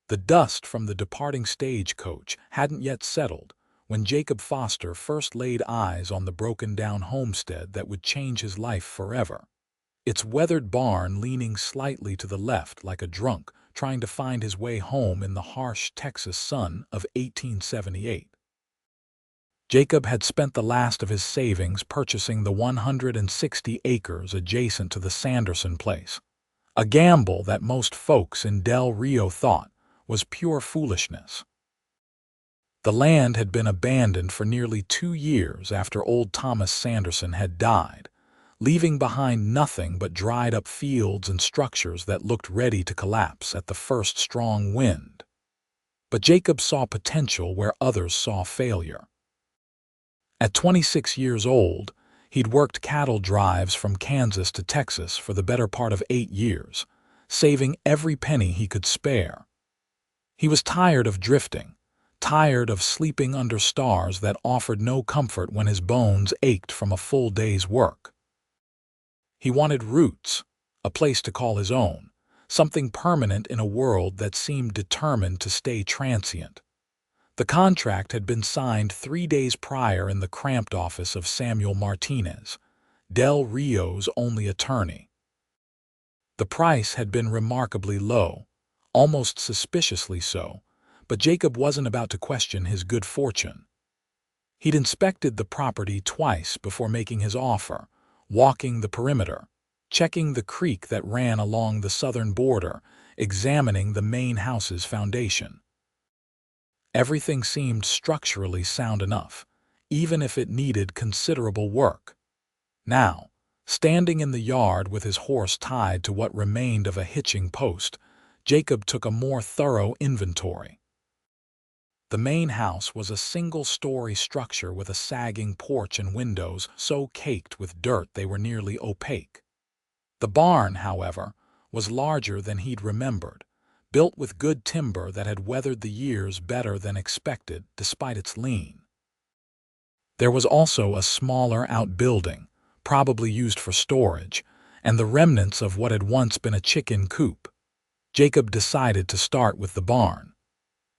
The dust from the departing stagecoach hadn't yet settled when Jacob Foster first laid eyes on the broken-down homestead that would change his life forever. Its weathered barn leaning slightly to the left like a drunk trying to find his way home in the harsh Texas sun of 1878. Jacob had spent the last of his savings purchasing the 160 acres adjacent to the Sanderson place, a gamble that most folks in Del Rio thought was pure foolishness. The land had been abandoned for nearly 2 years after old Thomas Sanderson had died, leaving behind nothing but dried-up fields and structures that looked ready to collapse at the first strong wind. But Jacob saw potential where others saw failure. At 26 years old, he'd worked cattle drives from Kansas to Texas for the better part of 8 years, saving every penny he could spare. He was tired of drifting, tired of sleeping under stars that offered no comfort when his bones ached from a full day's work. He wanted roots, a place to call his own, something permanent in a world that seemed determined to stay transient. The contract had been signed 3 days prior in the cramped office of Samuel Martinez, Del Rio's only attorney. The price had been remarkably low, almost suspiciously so, but Jacob wasn't about to question his good fortune. He'd inspected the property twice before making his offer, walking the perimeter, checking the creek that ran along the southern border, examining the main house's foundation. Everything seemed structurally sound enough, even if it needed considerable work. Now, standing in the yard with his horse tied to what remained of a hitching post, Jacob took a more thorough inventory. The main house was a single-story structure with a sagging porch and windows so caked with dirt they were nearly opaque. The barn, however, was larger than he'd remembered, built with good timber that had weathered the years better than expected despite its lean. There was also a smaller outbuilding, probably used for storage, and the remnants of what had once been a chicken coop. Jacob decided to start with the barn.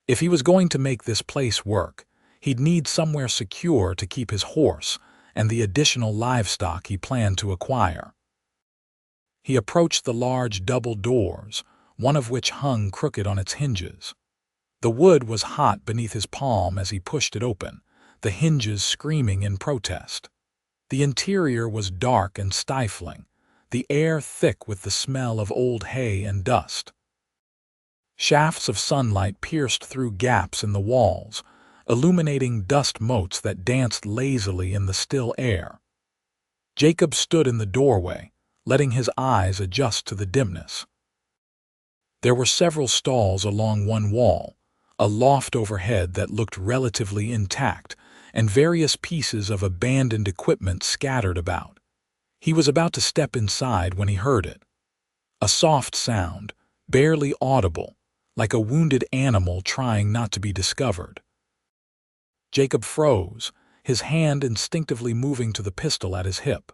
If he was going to make this place work, he'd need somewhere secure to keep his horse and the additional livestock he planned to acquire. He approached the large double doors, one of which hung crooked on its hinges. The wood was hot beneath his palm as he pushed it open, the hinges screaming in protest. The interior was dark and stifling, the air thick with the smell of old hay and dust. Shafts of sunlight pierced through gaps in the walls, illuminating dust motes that danced lazily in the still air. Jacob stood in the doorway, letting his eyes adjust to the dimness. There were several stalls along one wall, a loft overhead that looked relatively intact, and various pieces of abandoned equipment scattered about. He was about to step inside when he heard it. A soft sound, barely audible, like a wounded animal trying not to be discovered. Jacob froze, his hand instinctively moving to the pistol at his hip.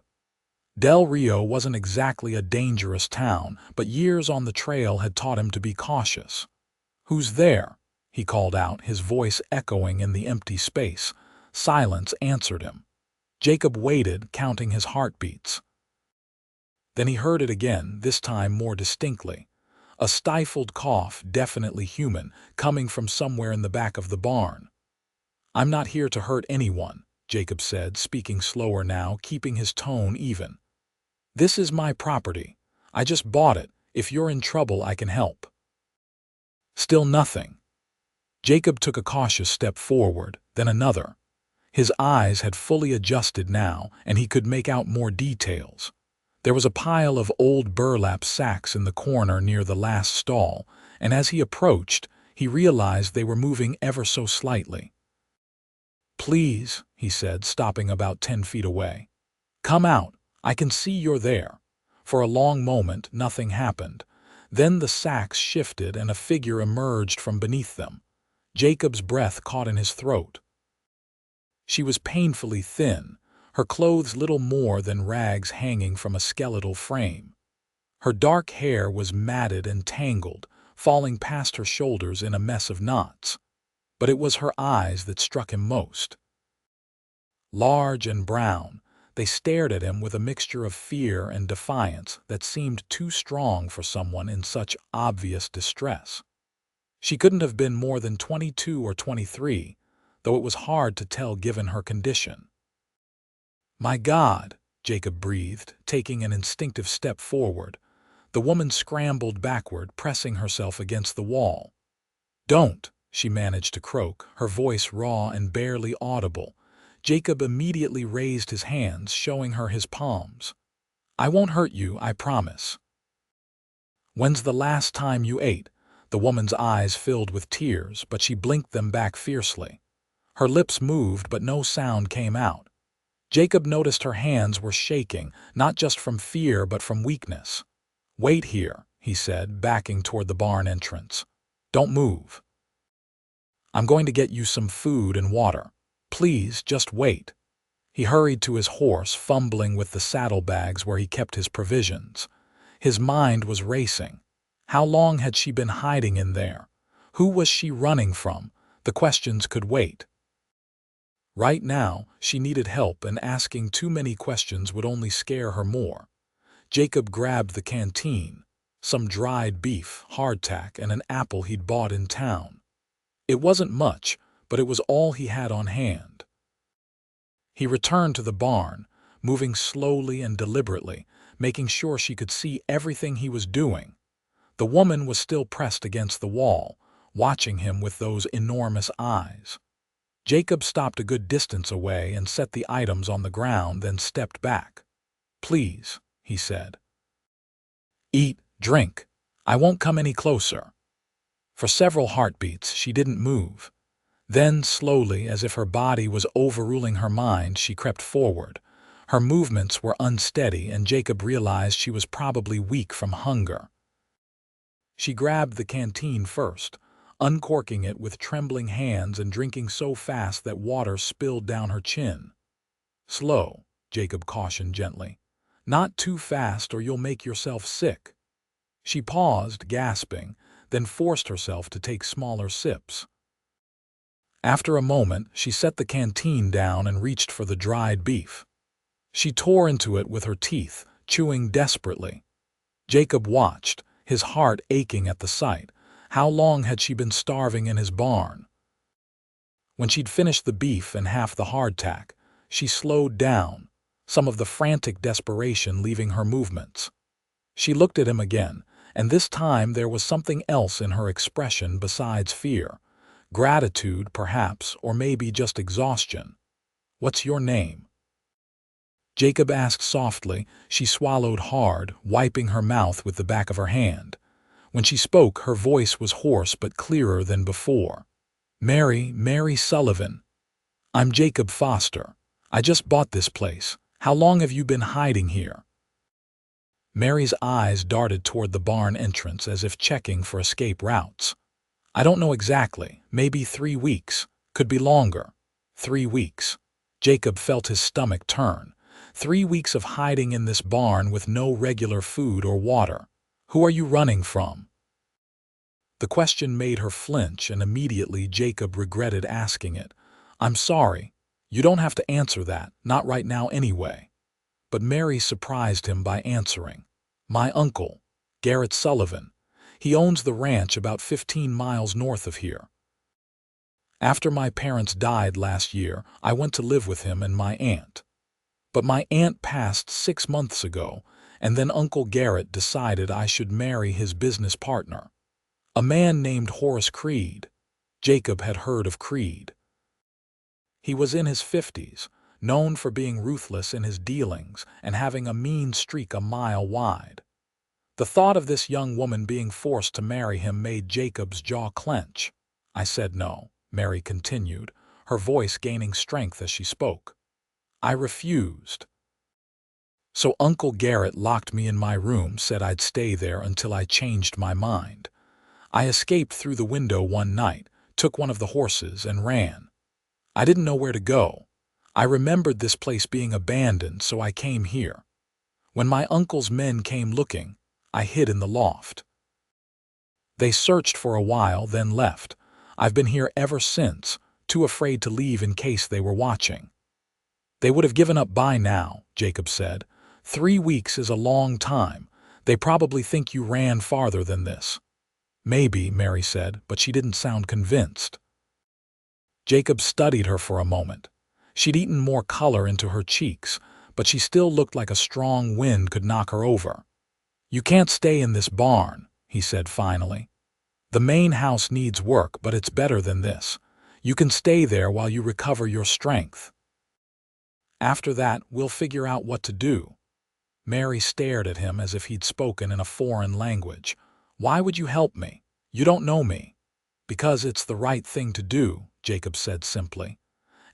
Del Rio wasn't exactly a dangerous town, but years on the trail had taught him to be cautious. "Who's there?" he called out, his voice echoing in the empty space. Silence answered him. Jacob waited, counting his heartbeats. Then he heard it again, this time more distinctly. A stifled cough, definitely human, coming from somewhere in the back of the barn. "I'm not here to hurt anyone," Jacob said, speaking slower now, keeping his tone even. "This is my property. I just bought it. If you're in trouble, I can help." Still nothing. Jacob took a cautious step forward, then another. His eyes had fully adjusted now, and he could make out more details. There was a pile of old burlap sacks in the corner near the last stall, and as he approached, he realized they were moving ever so slightly. "Please," he said, stopping about 10 feet away. "Come out. I can see you're there." For a long moment, nothing happened. Then the sacks shifted and a figure emerged from beneath them. Jacob's breath caught in his throat. She was painfully thin, her clothes little more than rags hanging from a skeletal frame. Her dark hair was matted and tangled, falling past her shoulders in a mess of knots. But it was her eyes that struck him most. Large and brown, they stared at him with a mixture of fear and defiance that seemed too strong for someone in such obvious distress. She couldn't have been more than 22 or 23, though it was hard to tell given her condition. "My God," Jacob breathed, taking an instinctive step forward. The woman scrambled backward, pressing herself against the wall. "Don't," she managed to croak, her voice raw and barely audible. Jacob immediately raised his hands, showing her his palms. "I won't hurt you, I promise." "When's the last time you ate?" The woman's eyes filled with tears, but she blinked them back fiercely. Her lips moved, but no sound came out. Jacob noticed her hands were shaking, not just from fear but from weakness. "Wait here," he said, backing toward the barn entrance. "Don't move. I'm going to get you some food and water. Please, just wait." He hurried to his horse, fumbling with the saddlebags where he kept his provisions. His mind was racing. How long had she been hiding in there? Who was she running from? The questions could wait. Right now, she needed help, and asking too many questions would only scare her more. Jacob grabbed the canteen, some dried beef, hardtack, and an apple he'd bought in town. It wasn't much, but it was all he had on hand. He returned to the barn, moving slowly and deliberately, making sure she could see everything he was doing. The woman was still pressed against the wall, watching him with those enormous eyes. Jacob stopped a good distance away and set the items on the ground, then stepped back. "Please," he said. "Eat, drink. I won't come any closer." For several heartbeats, she didn't move. Then, slowly, as if her body was overruling her mind, she crept forward. Her movements were unsteady, and Jacob realized she was probably weak from hunger. She grabbed the canteen first, uncorking it with trembling hands and drinking so fast that water spilled down her chin. "Slow," Jacob cautioned gently. "Not too fast or you'll make yourself sick." She paused, gasping, then forced herself to take smaller sips. After a moment, she set the canteen down and reached for the dried beef. She tore into it with her teeth, chewing desperately. Jacob watched, his heart aching at the sight. How long had she been starving in his barn? When she'd finished the beef and half the hardtack, she slowed down, some of the frantic desperation leaving her movements. She looked at him again, and this time there was something else in her expression besides fear. Gratitude, perhaps, or maybe just exhaustion. "What's your name?" Jacob asked softly. She swallowed hard, wiping her mouth with the back of her hand. When she spoke, her voice was hoarse but clearer than before. Mary Sullivan. I'm Jacob Foster. I just bought this place. How long have you been hiding here?" Mary's eyes darted toward the barn entrance as if checking for escape routes. "I don't know exactly. Maybe 3 weeks. Could be longer." 3 weeks. Jacob felt his stomach turn. 3 weeks of hiding in this barn with no regular food or water. Who are you running from? The question made her flinch, and immediately Jacob regretted asking it. "I'm sorry. You don't have to answer that, not right now anyway." But Mary surprised him by answering. "My uncle, Garrett Sullivan. He owns the ranch about 15 miles north of here. After my parents died last year, I went to live with him and my aunt. But my aunt passed 6 months ago, and then Uncle Garrett decided I should marry his business partner, a man named Horace Creed." Jacob had heard of Creed. He was in his 50s, known for being ruthless in his dealings and having a mean streak a mile wide. The thought of this young woman being forced to marry him made Jacob's jaw clench. "I said no," Mary continued, her voice gaining strength as she spoke. "I refused. So Uncle Garrett locked me in my room, said I'd stay there until I changed my mind. I escaped through the window one night, took one of the horses, and ran. I didn't know where to go. I remembered this place being abandoned, so I came here. When my uncle's men came looking, I hid in the loft." They searched for a while, then left. I've been here ever since, too afraid to leave in case they were watching. They would have given up by now, Jacob said. 3 weeks is a long time. They probably think you ran farther than this. Maybe, Mary said, but she didn't sound convinced. Jacob studied her for a moment. She'd eaten more color into her cheeks, but she still looked like a strong wind could knock her over. You can't stay in this barn, he said finally. The main house needs work, but it's better than this. You can stay there while you recover your strength. After that, we'll figure out what to do. Mary stared at him as if he'd spoken in a foreign language. Why would you help me? You don't know me. Because it's the right thing to do, Jacob said simply.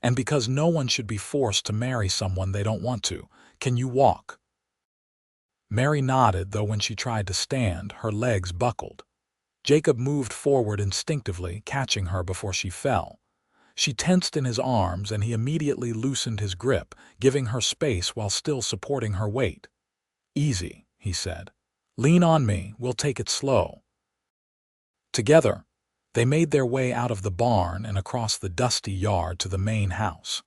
And because no one should be forced to marry someone they don't want to. Can you walk? Mary nodded, though when she tried to stand, her legs buckled. Jacob moved forward instinctively, catching her before she fell. She tensed in his arms, and he immediately loosened his grip, giving her space while still supporting her weight. Easy, he said. Lean on me, we'll take it slow. Together, they made their way out of the barn and across the dusty yard to the main house.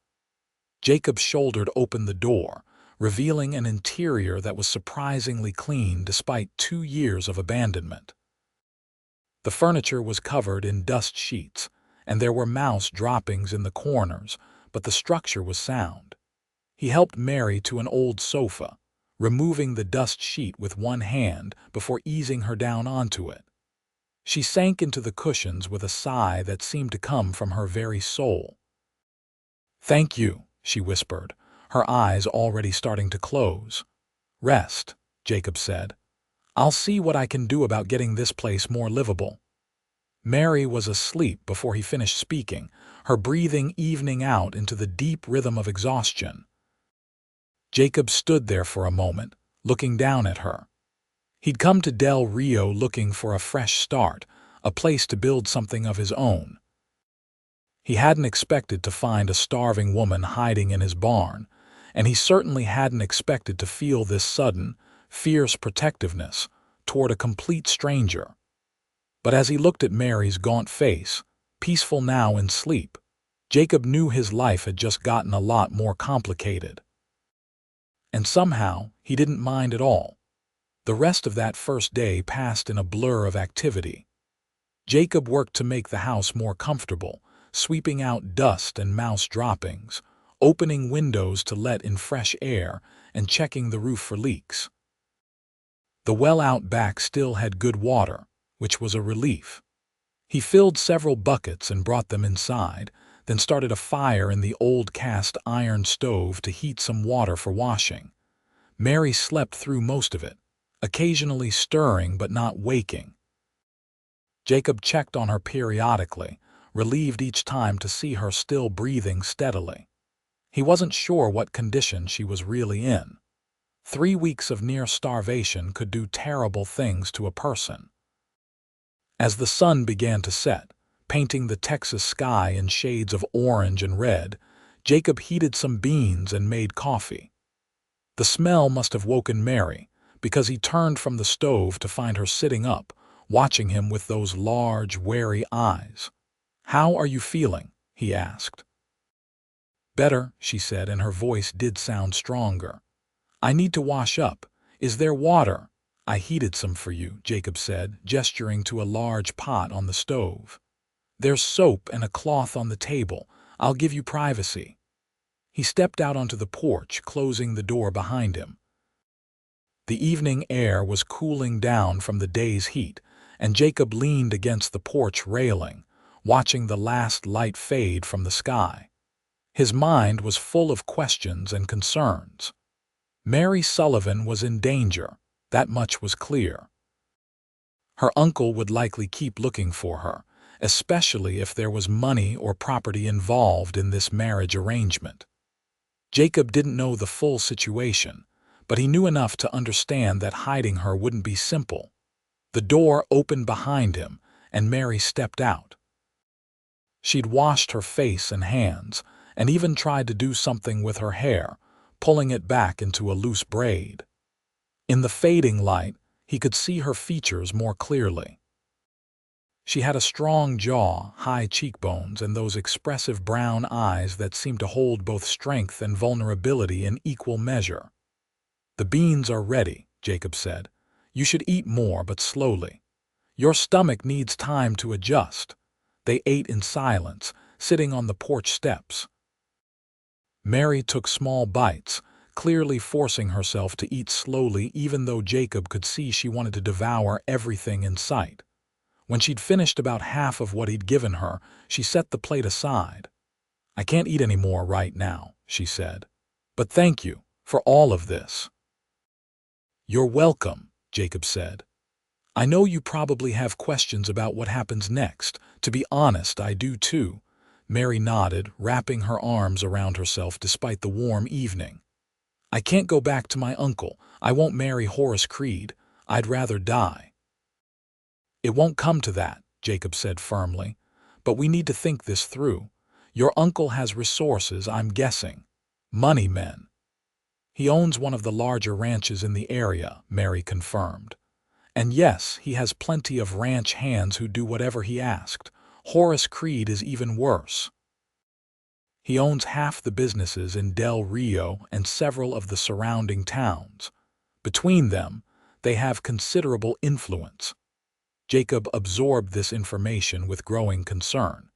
Jacob shouldered open the door, revealing an interior that was surprisingly clean despite 2 years of abandonment. The furniture was covered in dust sheets, and there were mouse droppings in the corners, but the structure was sound. He helped Mary to an old sofa, removing the dust sheet with one hand before easing her down onto it. She sank into the cushions with a sigh that seemed to come from her very soul. "Thank you," she whispered, her eyes already starting to close. "Rest," Jacob said. "I'll see what I can do about getting this place more livable." Mary was asleep before he finished speaking, her breathing evening out into the deep rhythm of exhaustion. Jacob stood there for a moment, looking down at her. He'd come to Del Rio looking for a fresh start, a place to build something of his own. He hadn't expected to find a starving woman hiding in his barn, and he certainly hadn't expected to feel this sudden, fierce protectiveness toward a complete stranger. But as he looked at Mary's gaunt face, peaceful now in sleep, Jacob knew his life had just gotten a lot more complicated. And somehow, he didn't mind at all. The rest of that first day passed in a blur of activity. Jacob worked to make the house more comfortable, sweeping out dust and mouse droppings, opening windows to let in fresh air, and checking the roof for leaks. The well out back still had good water, which was a relief. He filled several buckets and brought them inside, then started a fire in the old cast iron stove to heat some water for washing. Mary slept through most of it, occasionally stirring but not waking. Jacob checked on her periodically, relieved each time to see her still breathing steadily. He wasn't sure what condition she was really in. 3 weeks of near starvation could do terrible things to a person. As the sun began to set, painting the Texas sky in shades of orange and red, Jacob heated some beans and made coffee. The smell must have woken Mary, because he turned from the stove to find her sitting up, watching him with those large, wary eyes. "How are you feeling?" he asked. "Better," she said, and her voice did sound stronger. "I need to wash up. Is there water?" "I heated some for you," Jacob said, gesturing to a large pot on the stove. "There's soap and a cloth on the table. I'll give you privacy." He stepped out onto the porch, closing the door behind him. The evening air was cooling down from the day's heat, and Jacob leaned against the porch railing, watching the last light fade from the sky. His mind was full of questions and concerns. Mary Sullivan was in danger, that much was clear. Her uncle would likely keep looking for her, especially if there was money or property involved in this marriage arrangement. Jacob didn't know the full situation, but he knew enough to understand that hiding her wouldn't be simple. The door opened behind him, and Mary stepped out. She'd washed her face and hands, and even tried to do something with her hair, pulling it back into a loose braid. In the fading light, he could see her features more clearly. She had a strong jaw, high cheekbones, and those expressive brown eyes that seemed to hold both strength and vulnerability in equal measure. "The beans are ready," Jacob said. "You should eat more, but slowly. Your stomach needs time to adjust." They ate in silence, sitting on the porch steps. Mary took small bites, clearly forcing herself to eat slowly even though Jacob could see she wanted to devour everything in sight. When she'd finished about half of what he'd given her, she set the plate aside. "I can't eat any more right now," she said. "But thank you for all of this." "You're welcome," Jacob said. "I know you probably have questions about what happens next. To be honest, I do too." Mary nodded, wrapping her arms around herself despite the warm evening. "I can't go back to my uncle. I won't marry Horace Creed. I'd rather die." "It won't come to that," Jacob said firmly. "But we need to think this through. Your uncle has resources, I'm guessing. Money men." "He owns one of the larger ranches in the area," Mary confirmed. "And yes, he has plenty of ranch hands who do whatever he asked. Horace Creed is even worse. He owns half the businesses in Del Rio and several of the surrounding towns. Between them, they have considerable influence." Jacob absorbed this information with growing concern.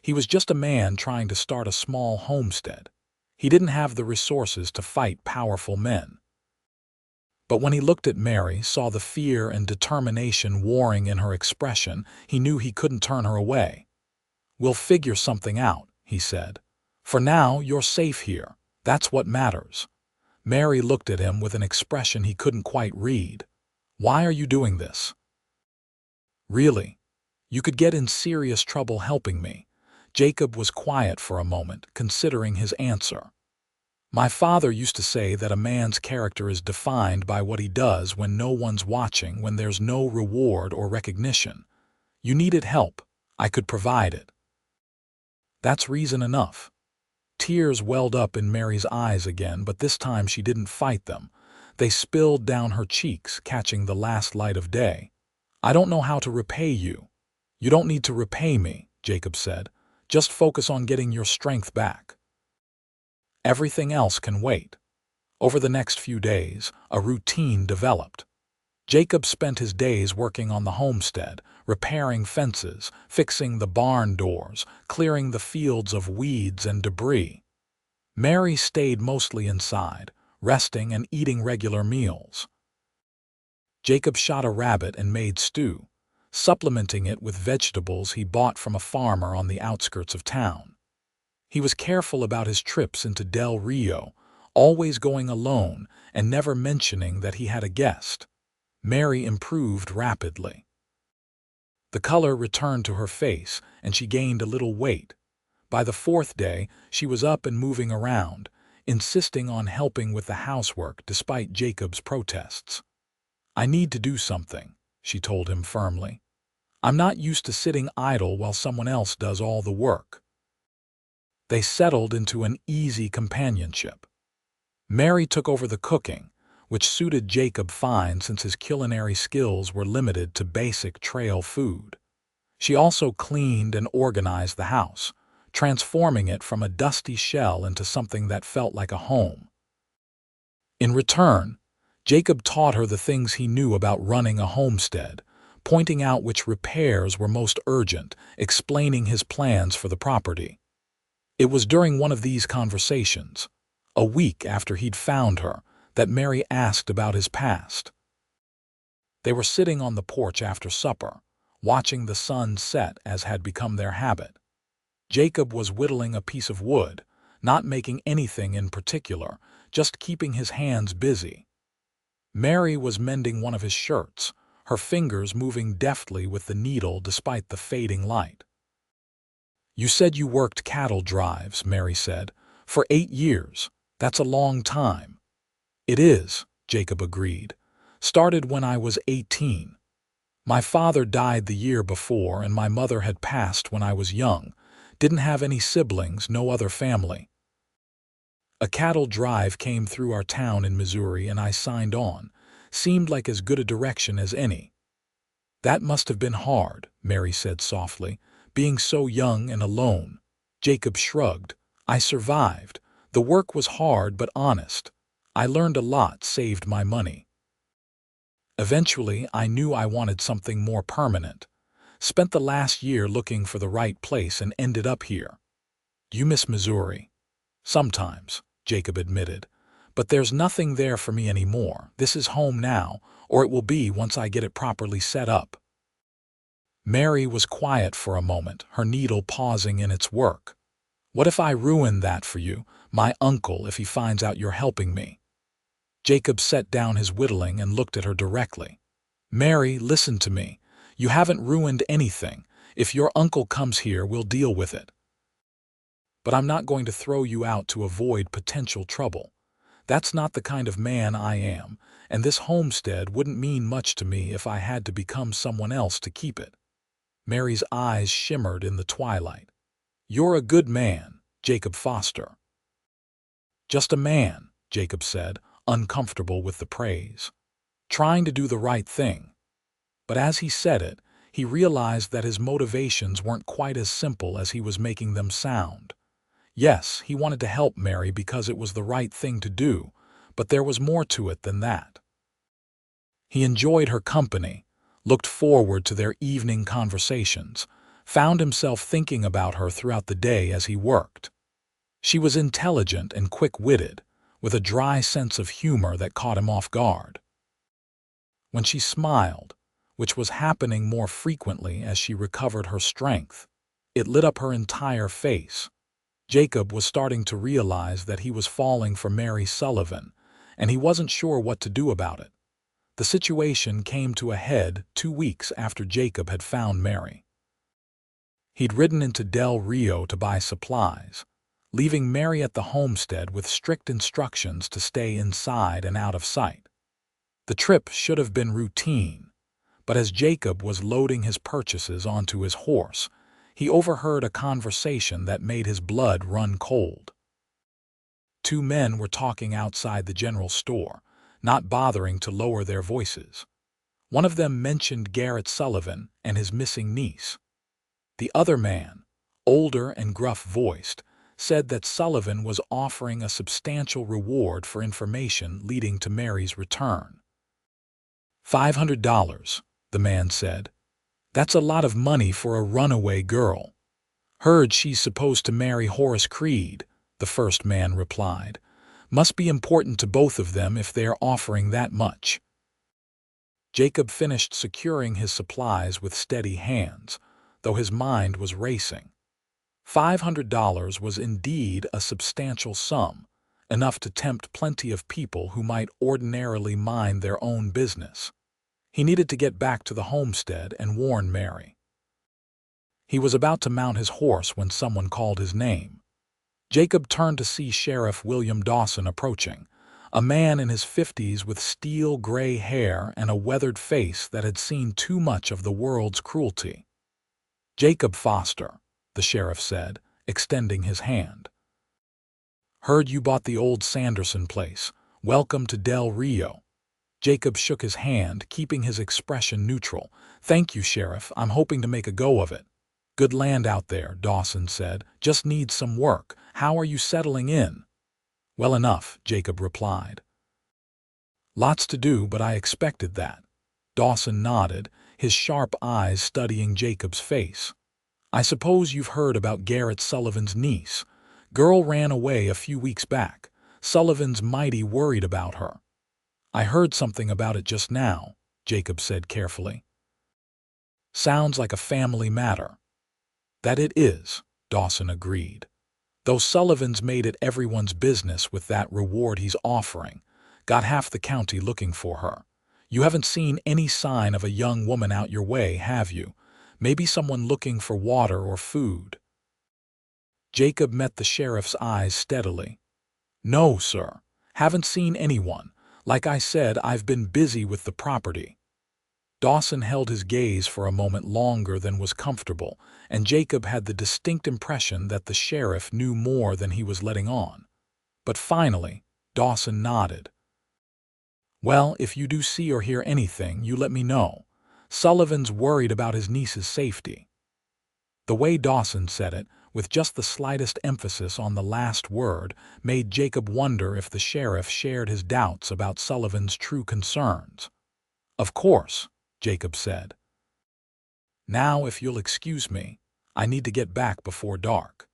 He was just a man trying to start a small homestead. He didn't have the resources to fight powerful men. But when he looked at Mary, saw the fear and determination warring in her expression, he knew he couldn't turn her away. "We'll figure something out," he said. "For now, you're safe here. That's what matters." Mary looked at him with an expression he couldn't quite read. "Why are you doing this?" "Really? You could get in serious trouble helping me." Jacob was quiet for a moment, considering his answer. "My father used to say that a man's character is defined by what he does when no one's watching, when there's no reward or recognition. You needed help. I could provide it." "That's reason enough." Tears welled up in Mary's eyes again, but this time she didn't fight them. They spilled down her cheeks, catching the last light of day. "I don't know how to repay you." "You don't need to repay me," Jacob said. "Just focus on getting your strength back. Everything else can wait." Over the next few days, a routine developed. Jacob spent his days working on the homestead, repairing fences, fixing the barn doors, clearing the fields of weeds and debris. Mary stayed mostly inside, resting and eating regular meals. Jacob shot a rabbit and made stew, supplementing it with vegetables he bought from a farmer on the outskirts of town. He was careful about his trips into Del Rio, always going alone and never mentioning that he had a guest. Mary improved rapidly. The color returned to her face, and she gained a little weight. By the fourth day, she was up and moving around, insisting on helping with the housework despite Jacob's protests. "I need to do something," she told him firmly. "I'm not used to sitting idle while someone else does all the work." They settled into an easy companionship. Mary took over the cooking, which suited Jacob fine since his culinary skills were limited to basic trail food. She also cleaned and organized the house, transforming it from a dusty shell into something that felt like a home. In return, Jacob taught her the things he knew about running a homestead, pointing out which repairs were most urgent, explaining his plans for the property. It was during one of these conversations, a week after he'd found her, that Mary asked about his past. They were sitting on the porch after supper, watching the sun set as had become their habit. Jacob was whittling a piece of wood, not making anything in particular, just keeping his hands busy. Mary was mending one of his shirts, her fingers moving deftly with the needle despite the fading light. "You said you worked cattle drives," Mary said. "For 8 years. That's a long time." "It is," Jacob agreed. "Started when I was 18. My father died the year before, and my mother had passed when I was young. Didn't have any siblings, no other family. A cattle drive came through our town in Missouri, and I signed on. Seemed like as good a direction as any." "That must have been hard," Mary said softly, "being so young and alone." Jacob shrugged. "I survived. The work was hard but honest. I learned a lot, saved my money. Eventually, I knew I wanted something more permanent. Spent the last year looking for the right place and ended up here." "You miss Missouri?" "Sometimes," Jacob admitted. "But there's nothing there for me anymore. This is home now, or it will be once I get it properly set up." Mary was quiet for a moment, her needle pausing in its work. "What if I ruin that for you, my uncle, if he finds out you're helping me?" Jacob set down his whittling and looked at her directly. "Mary, listen to me. You haven't ruined anything. If your uncle comes here, we'll deal with it. But I'm not going to throw you out to avoid potential trouble. That's not the kind of man I am, and this homestead wouldn't mean much to me if I had to become someone else to keep it." Mary's eyes shimmered in the twilight. "You're a good man, Jacob Foster." "Just a man," Jacob said, uncomfortable with the praise. "Trying to do the right thing." But as he said it, he realized that his motivations weren't quite as simple as he was making them sound. Yes, he wanted to help Mary because it was the right thing to do, but there was more to it than that. He enjoyed her company, looked forward to their evening conversations, found himself thinking about her throughout the day as he worked. She was intelligent and quick-witted, with a dry sense of humor that caught him off guard. When she smiled, which was happening more frequently as she recovered her strength, it lit up her entire face. Jacob was starting to realize that he was falling for Mary Sullivan, and he wasn't sure what to do about it. The situation came to a head 2 weeks after Jacob had found Mary. He'd ridden into Del Rio to buy supplies, leaving Mary at the homestead with strict instructions to stay inside and out of sight. The trip should have been routine, but as Jacob was loading his purchases onto his horse, he overheard a conversation that made his blood run cold. 2 men were talking outside the general store, not bothering to lower their voices. One of them mentioned Garrett Sullivan and his missing niece. The other man, older and gruff-voiced, said that Sullivan was offering a substantial reward for information leading to Mary's return. $500, the man said. "That's a lot of money for a runaway girl." "Heard she's supposed to marry Horace Creed," the first man replied. "Must be important to both of them if they're offering that much." Jacob finished securing his supplies with steady hands, though his mind was racing. $500 was indeed a substantial sum, enough to tempt plenty of people who might ordinarily mind their own business. He needed to get back to the homestead and warn Mary. He was about to mount his horse when someone called his name. Jacob turned to see Sheriff William Dawson approaching, a man in his 50s with steel gray hair and a weathered face that had seen too much of the world's cruelty. "Jacob Foster," the sheriff said, extending his hand. "Heard you bought the old Sanderson place. Welcome to Del Rio." Jacob shook his hand, keeping his expression neutral. "Thank you, Sheriff. I'm hoping to make a go of it." "Good land out there," Dawson said. "Just needs some work. How are you settling in?" "Well enough," Jacob replied. "Lots to do, but I expected that." Dawson nodded, his sharp eyes studying Jacob's face. "I suppose you've heard about Garrett Sullivan's niece. Girl ran away a few weeks back. Sullivan's mighty worried about her." "I heard something about it just now," Jacob said carefully. "Sounds like a family matter." "That it is," Dawson agreed. "Though Sullivan's made it everyone's business with that reward he's offering. Got half the county looking for her. You haven't seen any sign of a young woman out your way, have you? Maybe someone looking for water or food?" Jacob met the sheriff's eyes steadily. "No, sir. Haven't seen anyone. Like I said, I've been busy with the property." Dawson held his gaze for a moment longer than was comfortable, and Jacob had the distinct impression that the sheriff knew more than he was letting on. But finally, Dawson nodded. "Well, if you do see or hear anything, you let me know. Sullivan's worried about his niece's safety. The way Dawson said it, with just the slightest emphasis on the last word, made Jacob wonder if the sheriff shared his doubts about Sullivan's true concerns. "Of course," Jacob said. "Now, if you'll excuse me, I need to get back before dark."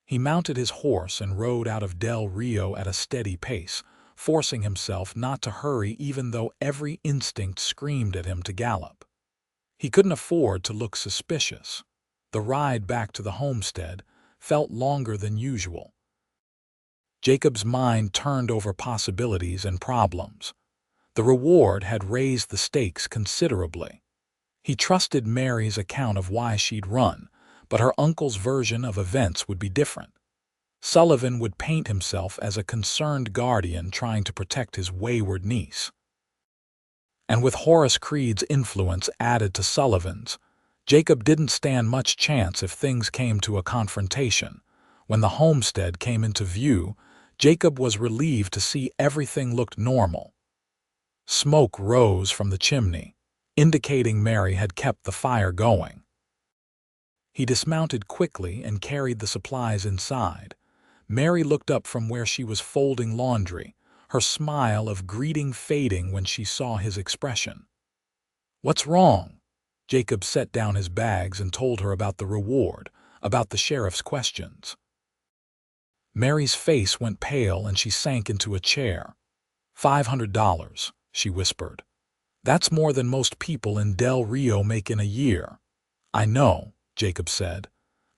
He mounted his horse and rode out of Del Rio at a steady pace, forcing himself not to hurry even though every instinct screamed at him to gallop. He couldn't afford to look suspicious. The ride back to the homestead felt longer than usual. Jacob's mind turned over possibilities and problems. The reward had raised the stakes considerably. He trusted Mary's account of why she'd run, but her uncle's version of events would be different. Sullivan would paint himself as a concerned guardian trying to protect his wayward niece. And with Horace Creed's influence added to Sullivan's, Jacob didn't stand much chance if things came to a confrontation. When the homestead came into view, Jacob was relieved to see everything looked normal. Smoke rose from the chimney, indicating Mary had kept the fire going. He dismounted quickly and carried the supplies inside. Mary looked up from where she was folding laundry, her smile of greeting fading when she saw his expression. "What's wrong?" Jacob set down his bags and told her about the reward, about the sheriff's questions. Mary's face went pale and she sank into a chair. $500, she whispered. "That's more than most people in Del Rio make in a year." "I know," Jacob said.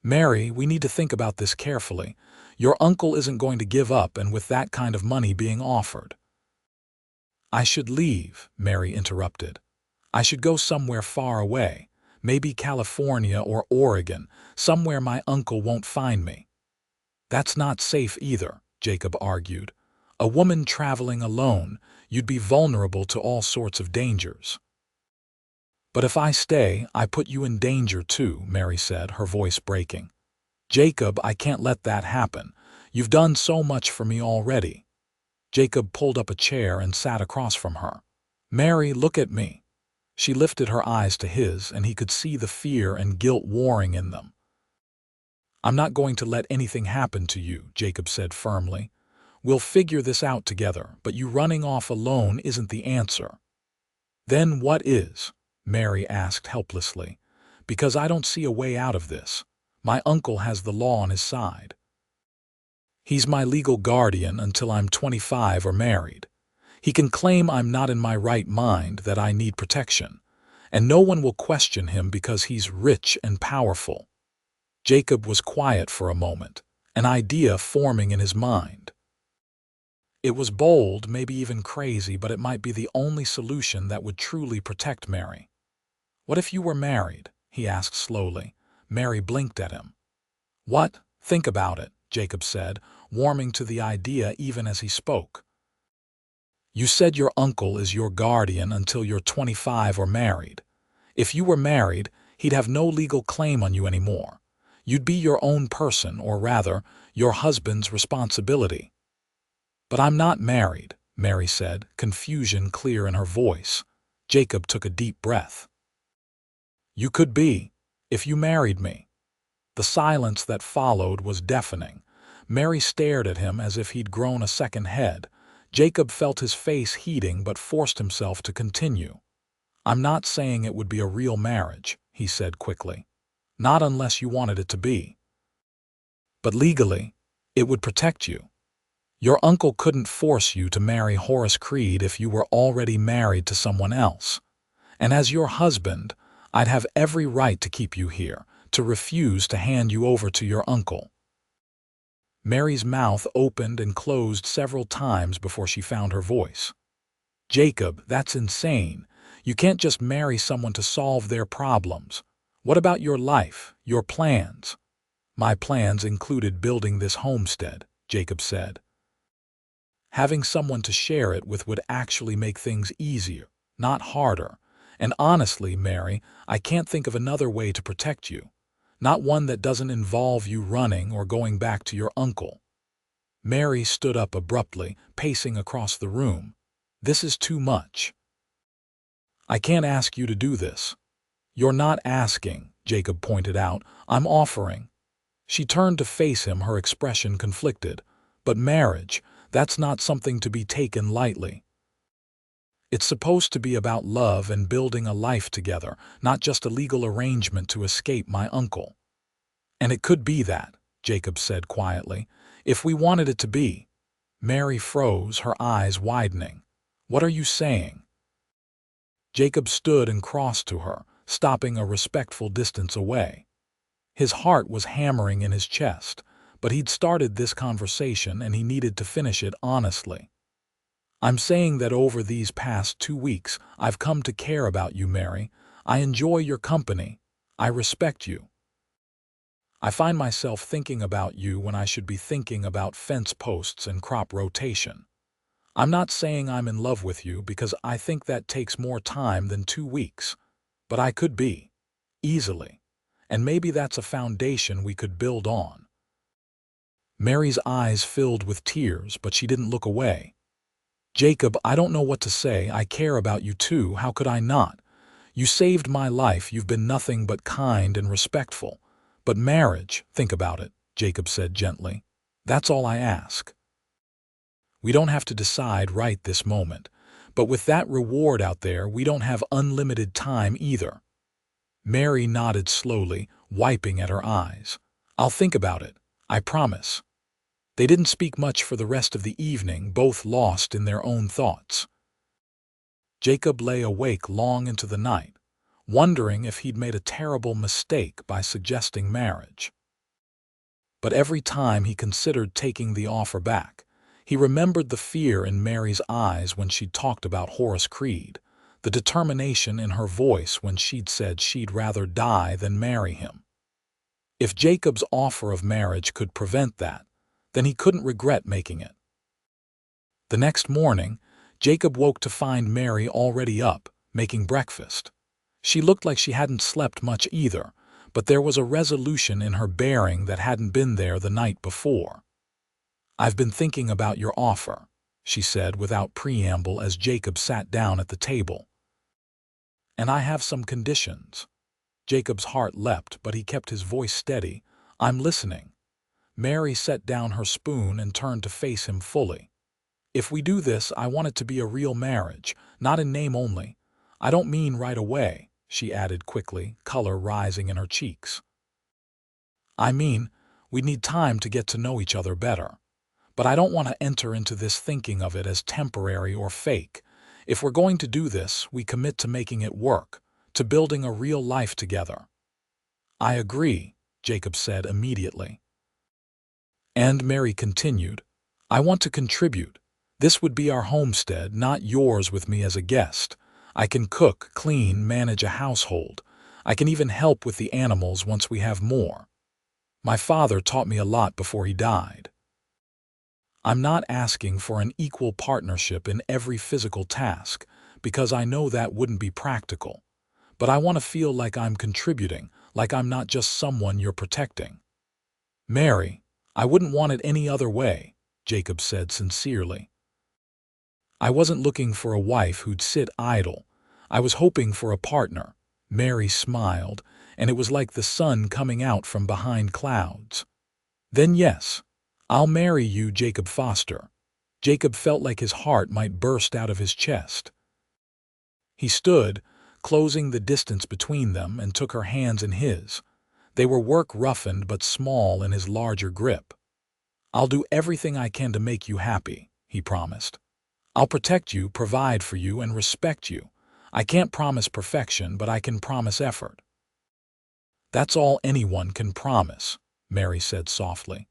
"Mary, we need to think about this carefully. Your uncle isn't going to give up, and with that kind of money being offered." "I should leave," Mary interrupted. "I should go somewhere far away, maybe California or Oregon, somewhere my uncle won't find me." "That's not safe either," Jacob argued. "A woman traveling alone, you'd be vulnerable to all sorts of dangers." "But if I stay, I put you in danger too," Mary said, her voice breaking. "Jacob, I can't let that happen. You've done so much for me already." Jacob pulled up a chair and sat across from her. "Mary, look at me." She lifted her eyes to his, and he could see the fear and guilt warring in them. "I'm not going to let anything happen to you," Jacob said firmly. "We'll figure this out together, but you running off alone isn't the answer." "Then what is?" Mary asked helplessly. "Because I don't see a way out of this. My uncle has the law on his side. He's my legal guardian until I'm 25 or married. He can claim I'm not in my right mind, that I need protection, and no one will question him because he's rich and powerful." Jacob was quiet for a moment, an idea forming in his mind. It was bold, maybe even crazy, but it might be the only solution that would truly protect Mary. "What if you were married?" he asked slowly. Mary blinked at him. "What? Think about it," Jacob said, warming to the idea even as he spoke. "You said your uncle is your guardian until you're 25 or married. If you were married, he'd have no legal claim on you anymore. You'd be your own person, or rather, your husband's responsibility." "But I'm not married," Mary said, confusion clear in her voice. Jacob took a deep breath. "You could be, if you married me." The silence that followed was deafening. Mary stared at him as if he'd grown a second head. Jacob felt his face heating but forced himself to continue. "I'm not saying it would be a real marriage," he said quickly. "Not unless you wanted it to be. But legally, it would protect you. Your uncle couldn't force you to marry Horace Creed if you were already married to someone else. And as your husband, I'd have every right to keep you here, to refuse to hand you over to your uncle." Mary's mouth opened and closed several times before she found her voice. "Jacob, that's insane. You can't just marry someone to solve their problems. What about your life, your plans?" "My plans included building this homestead," Jacob said. "Having someone to share it with would actually make things easier, not harder. And honestly, Mary, I can't think of another way to protect you. Not one that doesn't involve you running or going back to your uncle." Mary stood up abruptly, pacing across the room. "This is too much." I can't ask you to do this." "You're not asking," Jacob pointed out. "I'm offering." She turned to face him, her expression conflicted. "But marriage, that's not something to be taken lightly. It's supposed to be about love and building a life together, not just a legal arrangement to escape my uncle." "And it could be that," Jacob said quietly, "if we wanted it to be." Mary froze, her eyes widening. "What are you saying?" Jacob stood and crossed to her, stopping a respectful distance away. His heart was hammering in his chest, but he'd started this conversation and he needed to finish it honestly. "I'm saying that over these past 2 weeks, I've come to care about you, Mary. I enjoy your company. I respect you. I find myself thinking about you when I should be thinking about fence posts and crop rotation. I'm not saying I'm in love with you because I think that takes more time than 2 weeks, but I could be. Easily. And maybe that's a foundation we could build on." Mary's eyes filled with tears, but she didn't look away. "Jacob, I don't know what to say. I care about you too. How could I not? You saved my life. You've been nothing but kind and respectful. But marriage, think about it," Jacob said gently. "That's all I ask. We don't have to decide right this moment. But with that reward out there, we don't have unlimited time either." Mary nodded slowly, wiping at her eyes. "I'll think about it. I promise." They didn't speak much for the rest of the evening, both lost in their own thoughts. Jacob lay awake long into the night, wondering if he'd made a terrible mistake by suggesting marriage. But every time he considered taking the offer back, he remembered the fear in Mary's eyes when she'd talked about Horace Creed, the determination in her voice when she'd said she'd rather die than marry him. If Jacob's offer of marriage could prevent that, then he couldn't regret making it. The next morning, Jacob woke to find Mary already up, making breakfast. She looked like she hadn't slept much either, but there was a resolution in her bearing that hadn't been there the night before. "I've been thinking about your offer," she said without preamble as Jacob sat down at the table. "And I have some conditions." Jacob's heart leapt, but he kept his voice steady. "I'm listening." Mary set down her spoon and turned to face him fully. "If we do this, I want it to be a real marriage, not in name only. I don't mean right away," she added quickly, color rising in her cheeks. "I mean, we need time to get to know each other better. But I don't want to enter into this thinking of it as temporary or fake. If we're going to do this, we commit to making it work, to building a real life together." "I agree," Jacob said immediately. And Mary continued, "I want to contribute. This would be our homestead, not yours with me as a guest. I can cook, clean, manage a household. I can even help with the animals once we have more. My father taught me a lot before he died. I'm not asking for an equal partnership in every physical task, because I know that wouldn't be practical. But I want to feel like I'm contributing, like I'm not just someone you're protecting." "Mary, I wouldn't want it any other way," Jacob said sincerely. "I wasn't looking for a wife who'd sit idle. I was hoping for a partner." Mary smiled, and it was like the sun coming out from behind clouds. "Then yes, I'll marry you, Jacob Foster." Jacob felt like his heart might burst out of his chest. He stood, closing the distance between them, and took her hands in his. They were work-roughened but small in his larger grip. "I'll do everything I can to make you happy," he promised. "I'll protect you, provide for you, and respect you. I can't promise perfection, but I can promise effort." "That's all anyone can promise," Mary said softly.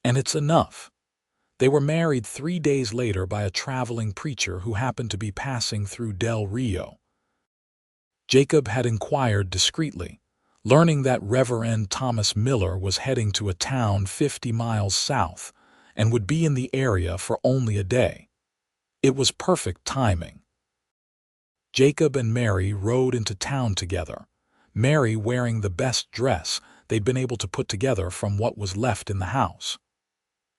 "And it's enough." They were married 3 days later by a traveling preacher who happened to be passing through Del Rio. Jacob had inquired discreetly, learning that Reverend Thomas Miller was heading to a town 50 miles south and would be in the area for only a day. It was perfect timing. Jacob and Mary rode into town together, Mary wearing the best dress they'd been able to put together from what was left in the house.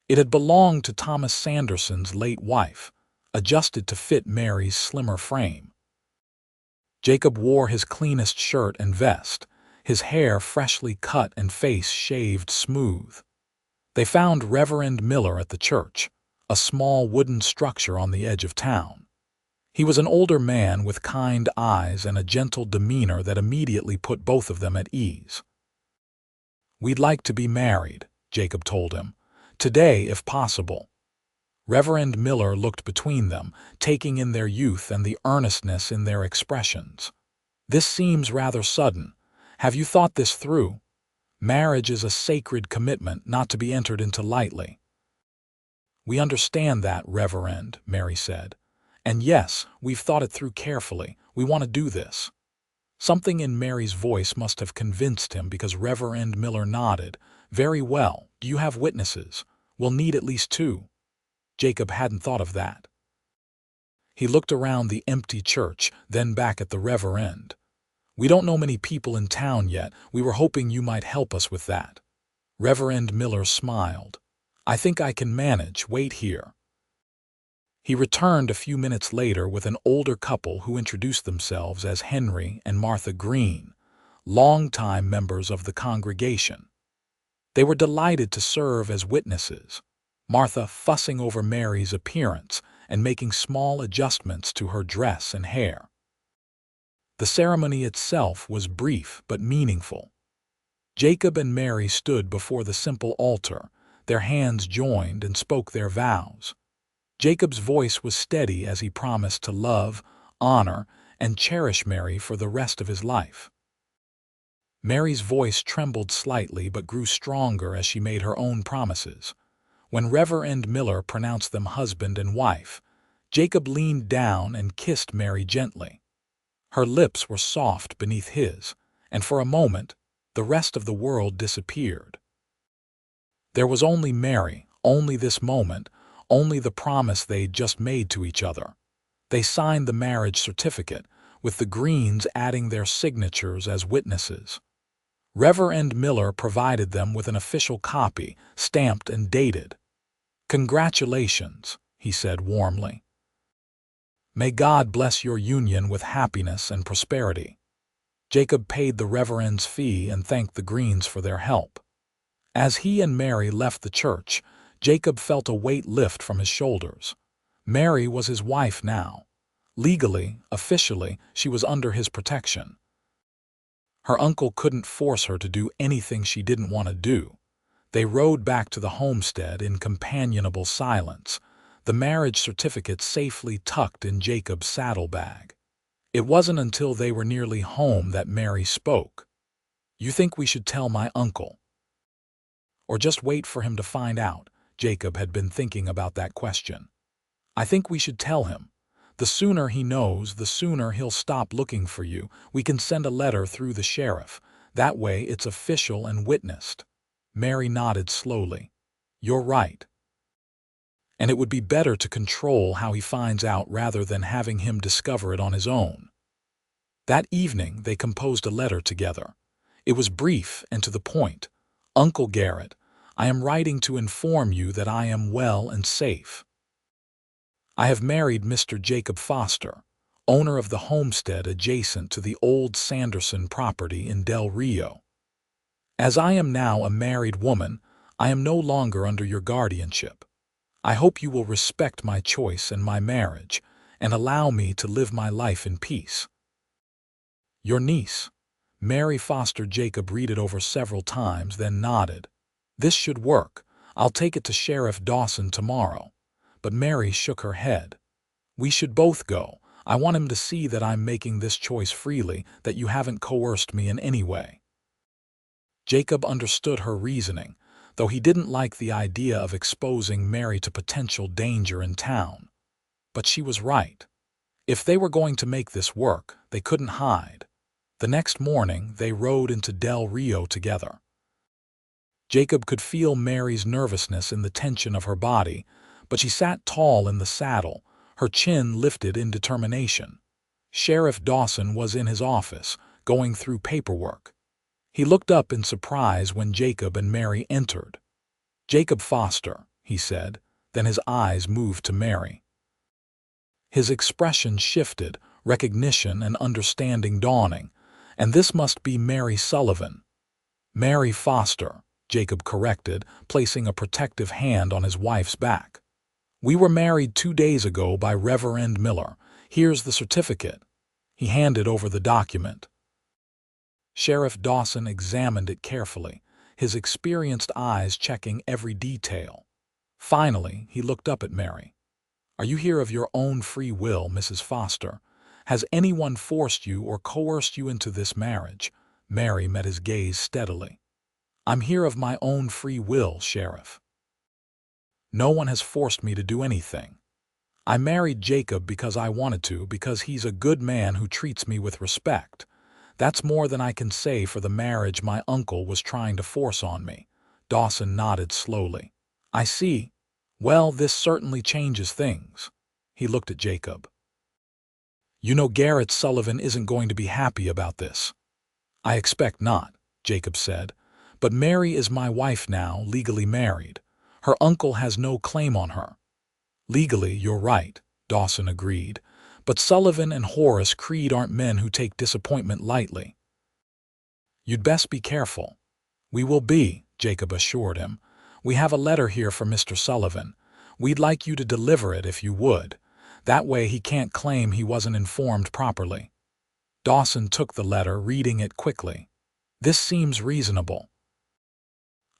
It had belonged to Thomas Sanderson's late wife, adjusted to fit Mary's slimmer frame. Jacob wore his cleanest shirt and vest, his hair freshly cut and face shaved smooth. They found Reverend Miller at the church, a small wooden structure on the edge of town. He was an older man with kind eyes and a gentle demeanor that immediately put both of them at ease. "We'd like to be married," Jacob told him. "Today, if possible." Reverend Miller looked between them, taking in their youth and the earnestness in their expressions. "This seems rather sudden. Have you thought this through? Marriage is a sacred commitment not to be entered into lightly." "We understand that, Reverend," Mary said. "And yes, we've thought it through carefully. We want to do this." Something in Mary's voice must have convinced him because Reverend Miller nodded. "Very well. Do you have witnesses? We'll need at least 2. Jacob hadn't thought of that. He looked around the empty church, then back at the Reverend. "We don't know many people in town yet. We were hoping you might help us with that." Reverend Miller smiled. "I think I can manage. Wait here." He returned a few minutes later with an older couple who introduced themselves as Henry and Martha Green, longtime members of the congregation. They were delighted to serve as witnesses, Martha fussing over Mary's appearance and making small adjustments to her dress and hair. The ceremony itself was brief but meaningful. Jacob and Mary stood before the simple altar, their hands joined, and spoke their vows. Jacob's voice was steady as he promised to love, honor, and cherish Mary for the rest of his life. Mary's voice trembled slightly but grew stronger as she made her own promises. When Reverend Miller pronounced them husband and wife, Jacob leaned down and kissed Mary gently. Her lips were soft beneath his, and for a moment, the rest of the world disappeared. There was only Mary, only this moment, only the promise they'd just made to each other. They signed the marriage certificate, with the Greens adding their signatures as witnesses. Reverend Miller provided them with an official copy, stamped and dated. "Congratulations," he said warmly. "May God bless your union with happiness and prosperity." Jacob paid the Reverend's fee and thanked the Greens for their help. As he and Mary left the church, Jacob felt a weight lift from his shoulders. Mary was his wife now. Legally, officially, she was under his protection. Her uncle couldn't force her to do anything she didn't want to do. They rode back to the homestead in companionable silence, the marriage certificate safely tucked in Jacob's saddlebag. It wasn't until they were nearly home that Mary spoke. "You think we should tell my uncle? Or just wait for him to find out?" Jacob had been thinking about that question. "I think we should tell him. The sooner he knows, the sooner he'll stop looking for you. We can send a letter through the sheriff. That way it's official and witnessed." Mary nodded slowly. "You're right. And it would be better to control how he finds out rather than having him discover it on his own." That evening they composed a letter together. It was brief and to the point. "Uncle Garrett, I am writing to inform you that I am well and safe. I have married Mr. Jacob Foster, owner of the homestead adjacent to the old Sanderson property in Del Rio. As I am now a married woman, I am no longer under your guardianship. I hope you will respect my choice and my marriage, and allow me to live my life in peace. Your niece." Mary Foster. Jacob read it over several times, then nodded. "This should work. I'll take it to Sheriff Dawson tomorrow." But Mary shook her head. "We should both go. I want him to see that I'm making this choice freely, that you haven't coerced me in any way." Jacob understood her reasoning, though he didn't like the idea of exposing Mary to potential danger in town. But she was right. If they were going to make this work, they couldn't hide. The next morning, they rode into Del Rio together. Jacob could feel Mary's nervousness in the tension of her body, but she sat tall in the saddle, her chin lifted in determination. Sheriff Dawson was in his office, going through paperwork. He looked up in surprise when Jacob and Mary entered. "Jacob Foster," he said, then his eyes moved to Mary. His expression shifted, recognition and understanding dawning. And this must be Mary Sullivan. Mary Foster, Jacob corrected, placing a protective hand on his wife's back. We were married 2 days ago by Reverend Miller. Here's the certificate. He handed over the document. Sheriff Dawson examined it carefully, his experienced eyes checking every detail. Finally, he looked up at Mary. Are you here of your own free will, Mrs. Foster? Has anyone forced you or coerced you into this marriage? Mary met his gaze steadily. I'm here of my own free will, Sheriff. No one has forced me to do anything. I married Jacob because I wanted to, because he's a good man who treats me with respect. That's more than I can say for the marriage my uncle was trying to force on me. Dawson nodded slowly. I see. Well, this certainly changes things. He looked at Jacob. You know Garrett Sullivan isn't going to be happy about this. I expect not, Jacob said. But Mary is my wife now, legally married. Her uncle has no claim on her. Legally, you're right, Dawson agreed. But Sullivan and Horace Creed aren't men who take disappointment lightly. You'd best be careful. We will be, Jacob assured him. We have a letter here from Mr. Sullivan. We'd like you to deliver it if you would. That way he can't claim he wasn't informed properly. Dawson took the letter, reading it quickly. This seems reasonable.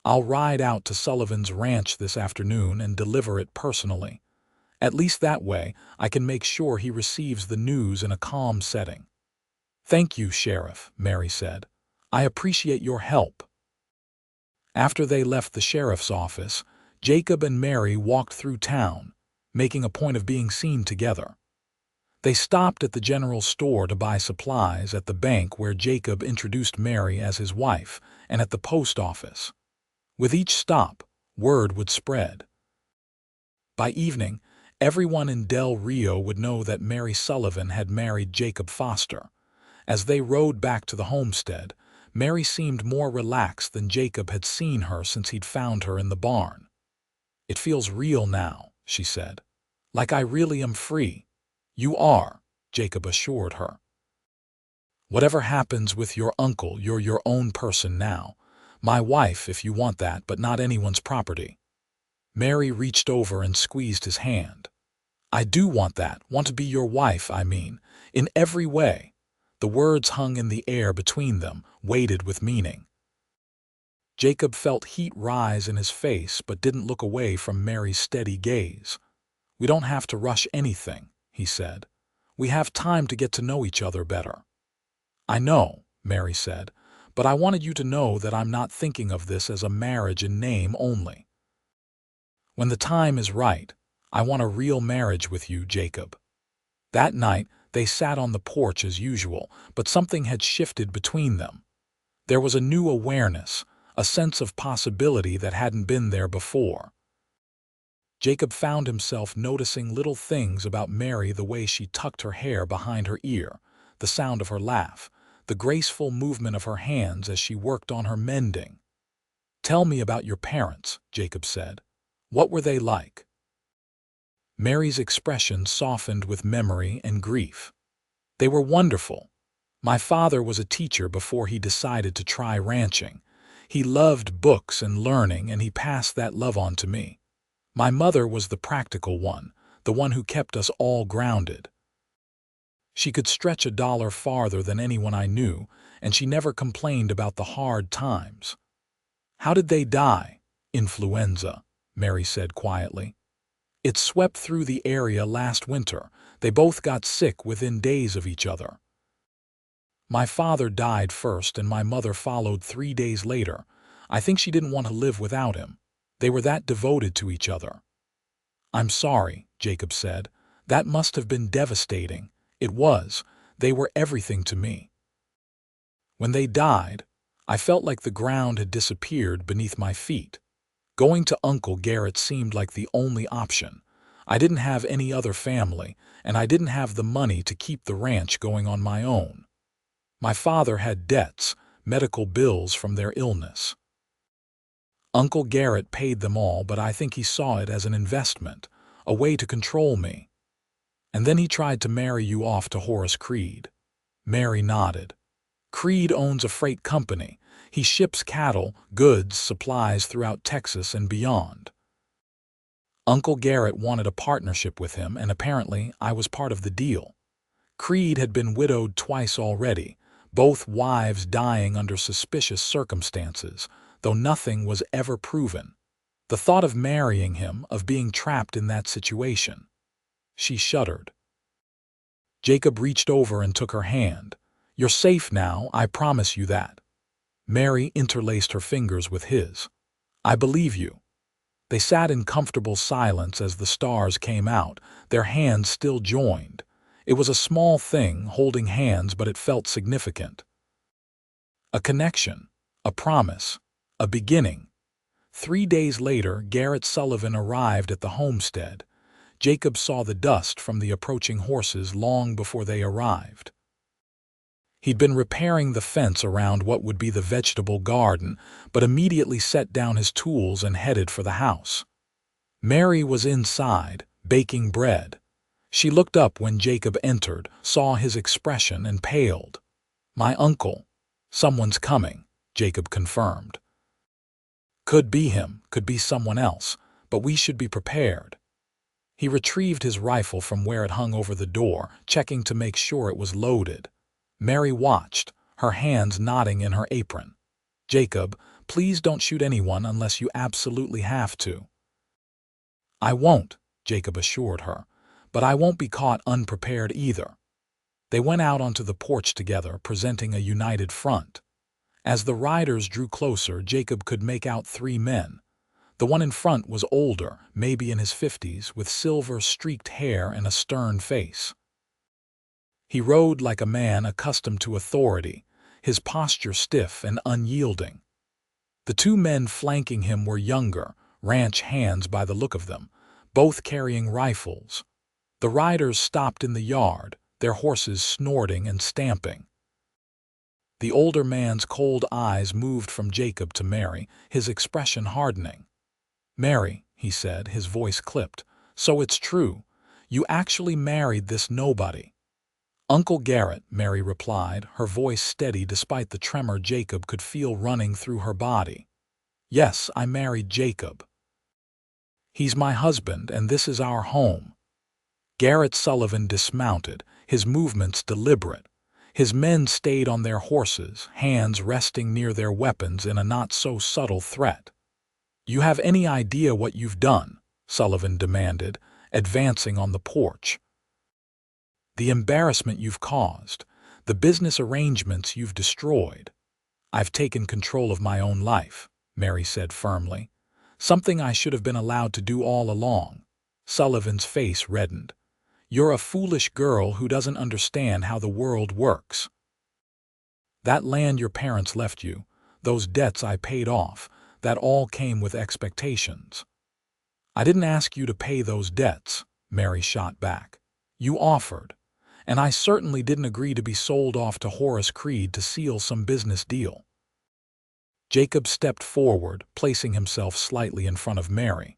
I'll ride out to Sullivan's ranch this afternoon and deliver it personally. At least that way I can make sure he receives the news in a calm setting. Thank you, Sheriff, Mary said. I appreciate your help. After they left the sheriff's office, Jacob and Mary walked through town, making a point of being seen together. They stopped at the general store to buy supplies, at the bank where Jacob introduced Mary as his wife, and at the post office. With each stop, word would spread. By evening, everyone in Del Rio would know that Mary Sullivan had married Jacob Foster. As they rode back to the homestead, Mary seemed more relaxed than Jacob had seen her since he'd found her in the barn. It feels real now, she said. Like I really am free. You are, Jacob assured her. Whatever happens with your uncle, you're your own person now. My wife, if you want that, but not anyone's property. Mary reached over and squeezed his hand. I do want that, want to be your wife, I mean, in every way. The words hung in the air between them, weighted with meaning. Jacob felt heat rise in his face but didn't look away from Mary's steady gaze. We don't have to rush anything, he said. We have time to get to know each other better. I know, Mary said, but I wanted you to know that I'm not thinking of this as a marriage in name only. When the time is right, I want a real marriage with you, Jacob. That night, they sat on the porch as usual, but something had shifted between them. There was a new awareness, a sense of possibility that hadn't been there before. Jacob found himself noticing little things about Mary, the way she tucked her hair behind her ear, the sound of her laugh, the graceful movement of her hands as she worked on her mending. Tell me about your parents, Jacob said. What were they like? Mary's expression softened with memory and grief. They were wonderful. My father was a teacher before he decided to try ranching. He loved books and learning, and he passed that love on to me. My mother was the practical one, the one who kept us all grounded. She could stretch $1 farther than anyone I knew, and she never complained about the hard times. How did they die? Influenza, Mary said quietly. It swept through the area last winter. They both got sick within days of each other. My father died first and my mother followed 3 days later. I think she didn't want to live without him. They were that devoted to each other. I'm sorry, Jacob said. That must have been devastating. It was. They were everything to me. When they died, I felt like the ground had disappeared beneath my feet. Going to Uncle Garrett seemed like the only option. I didn't have any other family, and I didn't have the money to keep the ranch going on my own. My father had debts, medical bills from their illness. Uncle Garrett paid them all, but I think he saw it as an investment, a way to control me. And then he tried to marry you off to Horace Creed. Mary nodded. Creed owns a freight company. He ships cattle, goods, supplies throughout Texas and beyond. Uncle Garrett wanted a partnership with him, and apparently I was part of the deal. Creed had been widowed twice already, both wives dying under suspicious circumstances, though nothing was ever proven. The thought of marrying him, of being trapped in that situation. She shuddered. Jacob reached over and took her hand. You're safe now, I promise you that. Mary interlaced her fingers with his. I believe you. They sat in comfortable silence as the stars came out, their hands still joined. It was a small thing, holding hands, but it felt significant. A connection, a promise, a beginning. 3 days later, Garrett Sullivan arrived at the homestead. Jacob saw the dust from the approaching horses long before they arrived. He'd been repairing the fence around what would be the vegetable garden, but immediately set down his tools and headed for the house. Mary was inside, baking bread. She looked up when Jacob entered, saw his expression, and paled. My uncle. Someone's coming, Jacob confirmed. Could be him, could be someone else, but we should be prepared. He retrieved his rifle from where it hung over the door, checking to make sure it was loaded. Mary watched, her hands knotting in her apron. Jacob, please don't shoot anyone unless you absolutely have to. I won't, Jacob assured her, but I won't be caught unprepared either. They went out onto the porch together, presenting a united front. As the riders drew closer, Jacob could make out 3 men. The one in front was older, maybe in his 50s, with silver-streaked hair and a stern face. He rode like a man accustomed to authority, his posture stiff and unyielding. The 2 men flanking him were younger, ranch hands by the look of them, both carrying rifles. The riders stopped in the yard, their horses snorting and stamping. The older man's cold eyes moved from Jacob to Mary, his expression hardening. Mary, he said, his voice clipped, so it's true. You actually married this nobody. Uncle Garrett, Mary replied, her voice steady despite the tremor Jacob could feel running through her body. Yes, I married Jacob. He's my husband, and this is our home. Garrett Sullivan dismounted, his movements deliberate. His men stayed on their horses, hands resting near their weapons in a not-so-subtle threat. You have any idea what you've done? Sullivan demanded, advancing on the porch. The embarrassment you've caused, the business arrangements you've destroyed. I've taken control of my own life, Mary said firmly. Something I should have been allowed to do all along. Sullivan's face reddened. You're a foolish girl who doesn't understand how the world works. That land your parents left you, those debts I paid off, that all came with expectations. I didn't ask you to pay those debts, Mary shot back. You offered, and I certainly didn't agree to be sold off to Horace Creed to seal some business deal. Jacob stepped forward, placing himself slightly in front of Mary.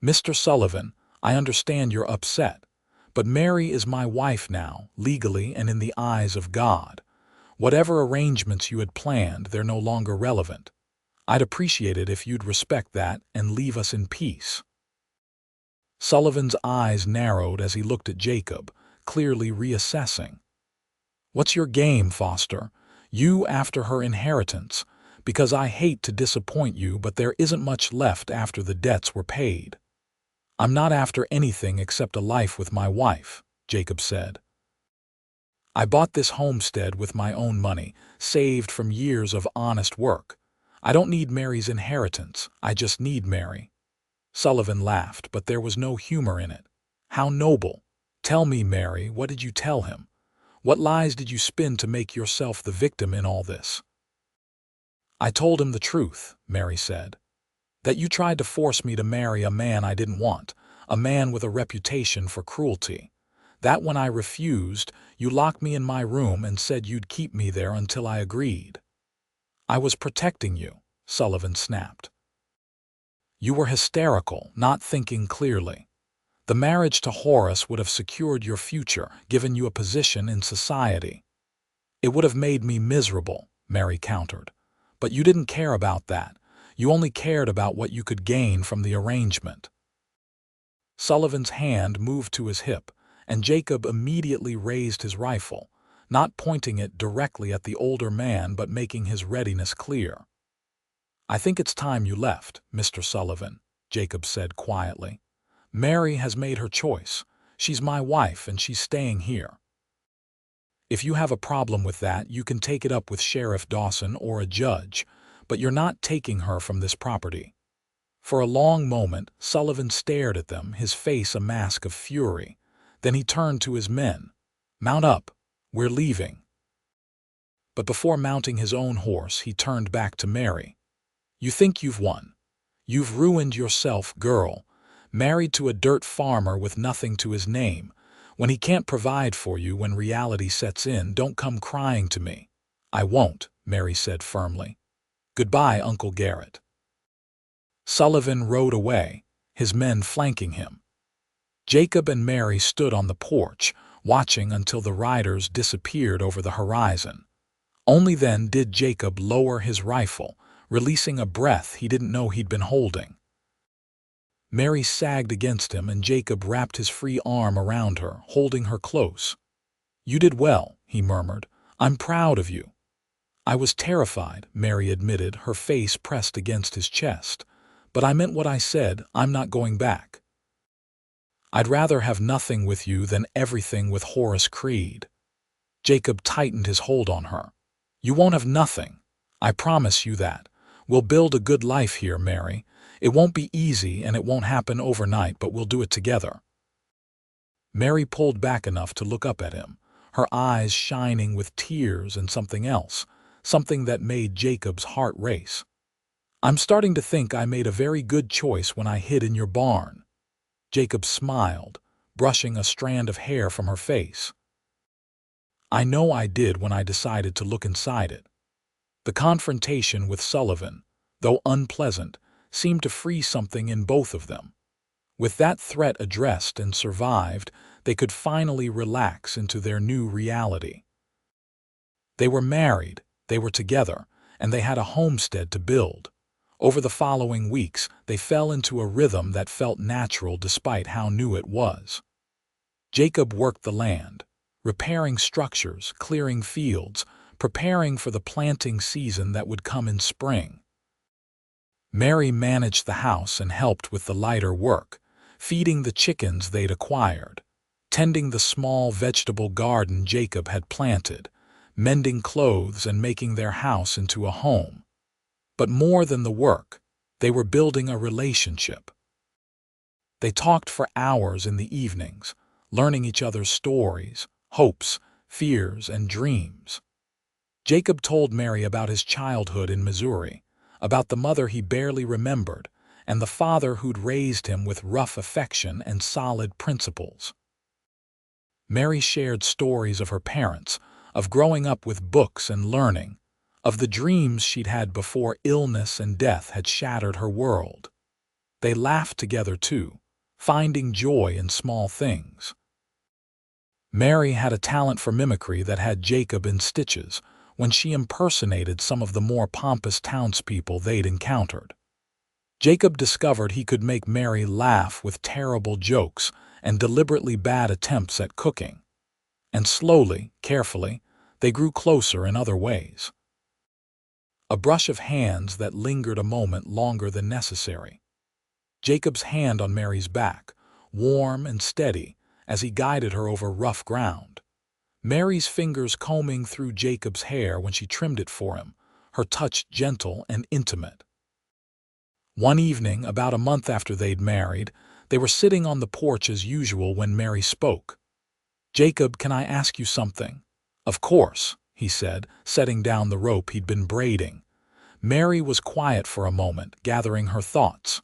Mr. Sullivan, I understand you're upset, but Mary is my wife now, legally and in the eyes of God. Whatever arrangements you had planned, they're no longer relevant. I'd appreciate it if you'd respect that and leave us in peace. Sullivan's eyes narrowed as he looked at Jacob, clearly reassessing. What's your game, Foster? You after her inheritance? Because I hate to disappoint you, but there isn't much left after the debts were paid. I'm not after anything except a life with my wife, Jacob said. I bought this homestead with my own money, saved from years of honest work. I don't need Mary's inheritance, I just need Mary. Sullivan laughed, but there was no humor in it. How noble. Tell me, Mary, what did you tell him? What lies did you spin to make yourself the victim in all this? I told him the truth, Mary said. That you tried to force me to marry a man I didn't want, a man with a reputation for cruelty. That when I refused, you locked me in my room and said you'd keep me there until I agreed. I was protecting you, Sullivan snapped. You were hysterical, not thinking clearly. The marriage to Horace would have secured your future, given you a position in society. It would have made me miserable, Mary countered. But you didn't care about that. You only cared about what you could gain from the arrangement. Sullivan's hand moved to his hip, and Jacob immediately raised his rifle, not pointing it directly at the older man but making his readiness clear. "I think it's time you left, Mr. Sullivan," Jacob said quietly. "Mary has made her choice. She's my wife and she's staying here. If you have a problem with that, you can take it up with Sheriff Dawson or a judge, but you're not taking her from this property." For a long moment, Sullivan stared at them, his face a mask of fury. Then he turned to his men. "Mount up. We're leaving." But before mounting his own horse, he turned back to Mary. "You think you've won. You've ruined yourself, girl. Married to a dirt farmer with nothing to his name. When he can't provide for you when reality sets in, don't come crying to me." "I won't," Mary said firmly. "Goodbye, Uncle Garrett." Sullivan rode away, his men flanking him. Jacob and Mary stood on the porch, watching until the riders disappeared over the horizon. Only then did Jacob lower his rifle, releasing a breath he didn't know he'd been holding. Mary sagged against him, and Jacob wrapped his free arm around her, holding her close. "You did well," he murmured. "I'm proud of you." "I was terrified," Mary admitted, her face pressed against his chest. "But I meant what I said. I'm not going back. I'd rather have nothing with you than everything with Horace Creed." Jacob tightened his hold on her. "You won't have nothing. I promise you that. We'll build a good life here, Mary. It won't be easy and it won't happen overnight, but we'll do it together." Mary pulled back enough to look up at him, her eyes shining with tears and something else, something that made Jacob's heart race. "I'm starting to think I made a very good choice when I hid in your barn." Jacob smiled, brushing a strand of hair from her face. "I know I did when I decided to look inside it." The confrontation with Sullivan, though unpleasant, seemed to free something in both of them. With that threat addressed and survived, they could finally relax into their new reality. They were married, they were together, and they had a homestead to build. Over the following weeks, they fell into a rhythm that felt natural despite how new it was. Jacob worked the land, repairing structures, clearing fields, preparing for the planting season that would come in spring. Mary managed the house and helped with the lighter work, feeding the chickens they'd acquired, tending the small vegetable garden Jacob had planted, mending clothes and making their house into a home. But more than the work, they were building a relationship. They talked for hours in the evenings, learning each other's stories, hopes, fears, and dreams. Jacob told Mary about his childhood in Missouri, about the mother he barely remembered, and the father who'd raised him with rough affection and solid principles. Mary shared stories of her parents, of growing up with books and learning, of the dreams she'd had before illness and death had shattered her world. They laughed together too, finding joy in small things. Mary had a talent for mimicry that had Jacob in stitches when she impersonated some of the more pompous townspeople they'd encountered. Jacob discovered he could make Mary laugh with terrible jokes and deliberately bad attempts at cooking. And slowly, carefully, they grew closer in other ways. A brush of hands that lingered a moment longer than necessary. Jacob's hand on Mary's back, warm and steady, as he guided her over rough ground. Mary's fingers combing through Jacob's hair when she trimmed it for him, her touch gentle and intimate. One evening, about a month after they'd married, they were sitting on the porch as usual when Mary spoke. "Jacob, can I ask you something?" "Of course," he said, setting down the rope he'd been braiding. Mary was quiet for a moment, gathering her thoughts.